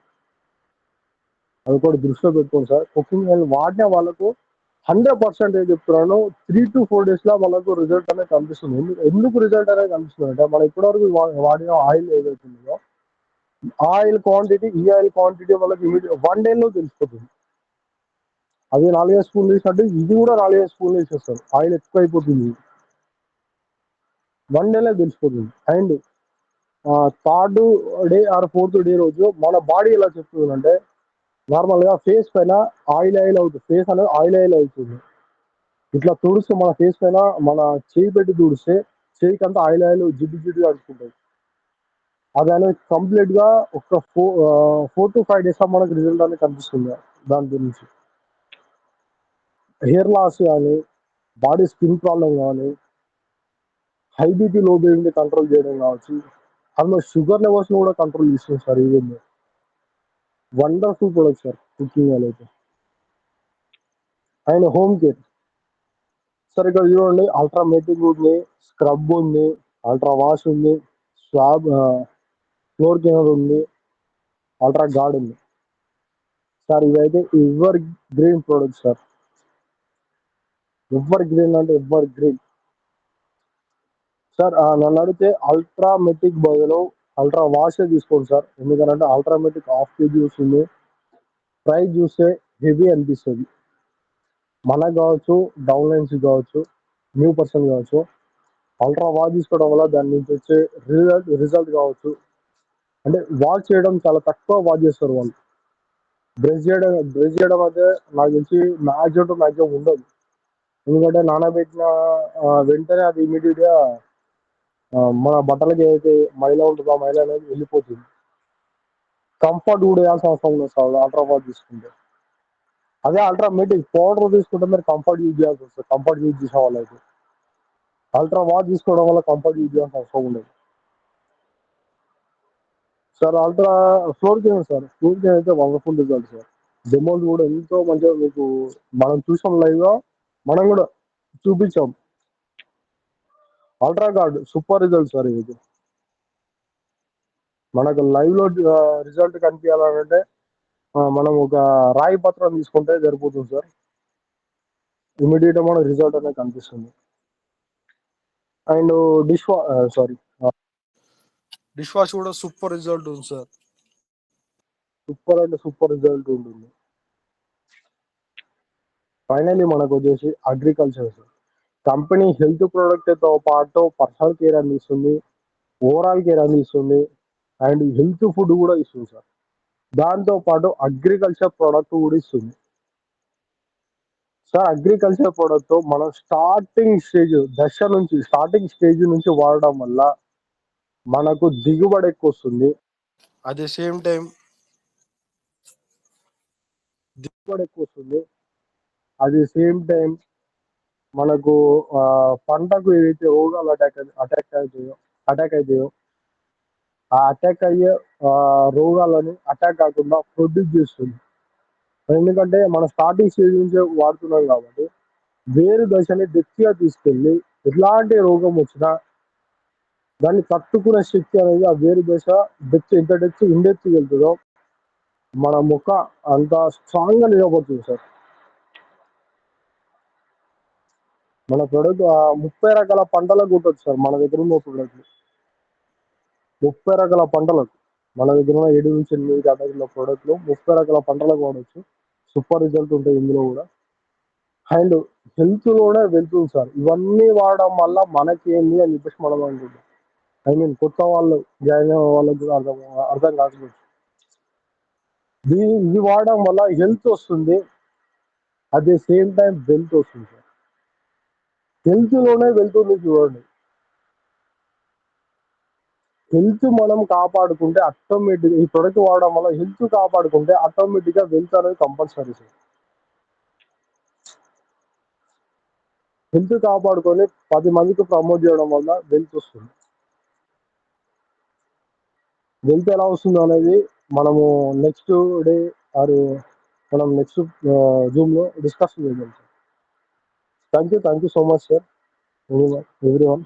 [SPEAKER 1] అది కూడా దృష్టిలో పెట్టుకోండి సార్. కుకింగ్ ఆయిల్ వాడిన వాళ్ళకు 100% చెప్తున్నాను, 3 to 4 days లో వాళ్ళకు రిజల్ట్ అనేది కనిపిస్తుంది. ఎందుకు రిజల్ట్ అనేది కనిపిస్తుంది అంటే మనం ఇప్పటివరకు వాడిన ఆయిల్ ఏదైతుందో ఆయిల్ క్వాంటిటీ, ఈ ఆయిల్ క్వాంటిటీ వాళ్ళకి ఇమీడియట్ 1 day లో తెలిసిపోతుంది. అది 4 స్పూన్లు వేసినట్టు ఇది కూడా 4 స్పూన్లు వేసేస్తారు. ఆయిల్ ఎక్కువ అయిపోతుంది, 1 day లో తెలిసిపోతుంది. And 3rd day or 4th day రోజు మన బాడీ ఎలా చెప్తుందంటే నార్మల్ గా ఫేస్ పైన ఆయిల్ అవుతుంది. ఫేస్ అనేది ఆయిల్ అవుతుంది. ఇట్లా తుడిస్తే మన ఫేస్ పైన మన చేయి పెట్టి తుడిస్తే చేయికంతా ఆయిల్ జిడ్డు అడుచుకుంటుంది. అది అనేది కంప్లీట్ గా ఒక 4 to 5 days మనకు రిజల్ట్ అనేది కనిపిస్తుంది. దాని గురించి హెయిర్ లాస్ కానీ, బాడీ స్కిన్ ప్రాబ్లం కానీ, high BP low BP control చేయడం కావచ్చు, అందులో షుగర్ లెవెల్స్ కూడా కంట్రోల్ చేస్తుంది సార్. ఇది wonderful product sir cooking oil అయితే. అండ్ హోమ్ కేర్ సార్, ఇక్కడ చూడండి అల్ట్రామేటిక్ ఉంది, స్క్రబ్ ఉంది, అల్ట్రా వాష్ ఉంది, స్వాబ్ ఫ్లోర్ క్లీనర్ ఉంది, అల్ట్రా గార్డ్ ఉంది సార్. ఇవైతే ever green product sir. Ever green అంటే ఎవర్ గ్రీన్ సార్. నన్ను అడిగితే అల్ట్రామెటిక్ బదులు అల్ట్రా వాష్ తీసుకోండి సార్. ఎందుకంటే అల్ట్రామెటిక్ హాఫ్ కేజీ వస్తుంది, ప్రైస్ చూస్తే హెవీ అనిపిస్తుంది. మనకు కావచ్చు, డౌన్ లైన్స్ కావచ్చు, న్యూ పర్సన్ కావచ్చు, అల్ట్రా వాష్ తీసుకోవడం వల్ల దాని నుంచి వచ్చే రిజల్ట్ కావచ్చు. అంటే వాష్ చేయడం చాలా తక్కువ వాష్ చేస్తారు వాళ్ళు. బ్రష్ చేయడం అయితే నాకు తెలిసి మ్యాక్సిమం ఉండదు. ఎందుకంటే నానబెట్టిన వెంటనే అది ఇమీడియట్ గా మన బట్టలకి ఏదైతే మైల ఉంటుందో ఆ మైల అనేది వెళ్ళిపోతుంది. కంఫర్ట్ కూడా వేయాల్సిన అవసరం ఉండదు సార్ అల్ట్రా వాష్ తీసుకుంటే. అదే అల్ట్రామేటిక్ పౌడర్ తీసుకుంటే మీరు కంఫర్ట్ యూజ్ చేయాల్సి వస్తుంది. కంఫర్ట్ యూజ్ చేసే వాళ్ళైతే అల్ట్రా వాష్ తీసుకోవడం వల్ల కంఫర్ట్ యూజ్ చేయాల్సిన అవసరం ఉండదు. Sir ultra floor game sir. Floor game అయితే వండర్ఫుల్ రిజల్ట్ సార్. డెమోలు కూడా ఎంతో మంచిగా మీకు మనం చూసాం లైవ్‌గా. మనం కూడా చూపించాం. Ultra guard super result sir ఇది. మనకు లైవ్‌లో రిజల్ట్ కనిపియాలనంటే మనం ఒక రాయి పత్రం తీసుకుంటే సరిపోతుంది సార్. ఇమ్మీడియేట్‌గా మనకు రిజల్ట్ అనేది కనిపిస్తుంది. అండ్ సారీ డిష్ వాష్ కూడా సూపర్ రిజల్ట్ ఉంది సార్. సూపర్ అంటే సూపర్ రిజల్ట్ ఉంటుంది. ఫైనల్లీ మనకొచ్చేసి అగ్రికల్చర్ సార్. కంపెనీ హెల్త్ ప్రొడక్ట్‌తో పాటు పర్సనల్ కేర్ అందిస్తుంది. ఓవరాల్ కేర్ అందిస్తుంది. అండ్ హెల్త్ ఫుడ్ కూడా ఇస్తుంది సార్. దాంతో పాటు అగ్రికల్చర్ ప్రొడక్ట్ కూడా ఇస్తుంది. సార్ అగ్రికల్చర్ ప్రొడక్ట్ మనం స్టార్టింగ్ స్టేజ్ నుంచి వాడడం వల్ల మనకు దిగుబడి ఎక్కువొస్తుంది. అట్ ది సేమ్ టైమ్ దిగుబడి ఎక్కువొస్తుంది. అట్ ది సేమ్ టైమ్ మనకు పంటకు ఏదైతే రోగాలు అటాక్ అయితాయో ఆ అటాక్ అయ్యే రోగాలని అటాక్ కాకుండా ప్రొడ్యూస్ చేస్తుంది. ఎందుకంటే మనం స్టార్టింగ్ స్టేజ్ నుంచే వాడుతున్నాం కాబట్టి వేరు దశని డెప్త్‌గా తీసుకెళ్ళి ఎట్లాంటి రోగం వచ్చినా దాన్ని తట్టుకునే శక్తి అనేది ఆ వేరు దశ ఎంత డెప్త్‌కి వెళ్తదో మన మొక్క అంత స్ట్రాంగ్‌గా నిలబడుతుంది సార్. మన ప్రొడక్ట్ 30 రకాల పంటలకు కొట్టొచ్చు సార్ మన దగ్గర ఉన్న ప్రొడక్ట్. 30 రకాల పంటలకు మన దగ్గర ఉన్న 7-8 కేటగిరీల ప్రొడక్ట్‌లు 30 రకాల పంటలకు వాడొచ్చు. సూపర్ రిజల్ట్ ఉంటాయి ఇందులో కూడా. అండ్ హెల్త్‌లోనే వెళ్తుంది సార్. ఇవన్నీ వాడడం వల్ల మనకేంది అని చెప్పేసి మనం అనుకుంటాం. ఐ మీన్ కొత్త వాళ్ళు జాయిన్ అయ్యే వాళ్ళకి కూడా అర్థం కాకపోవచ్చు. ఇది వాడడం వల్ల హెల్త్ వస్తుంది. At the same time wealth వస్తుంది సార్. హెల్త్‌లోనే వెళ్తుంది చూడండి. హెల్త్ మనం కాపాడుకుంటే ఆటోమేటిక్‌గా ఈ ప్రొడక్ట్ వాడడం వల్ల హెల్త్ కాపాడుకుంటే ఆటోమేటిక్‌గా వెల్త్ అనేది కంపల్సరీ సార్. హెల్త్ కాపాడుకొని 10 మందికి ప్రమోట్ చేయడం వల్ల వెల్త్ వస్తుంది. వెల్త్ ఎలా వస్తుందో అనేది మనము నెక్స్ట్ డే ఆర్ మనం నెక్స్ట్ జూమ్‌లో డిస్కస్ చేద్దాం sir. Thank you so much sir. Everyone.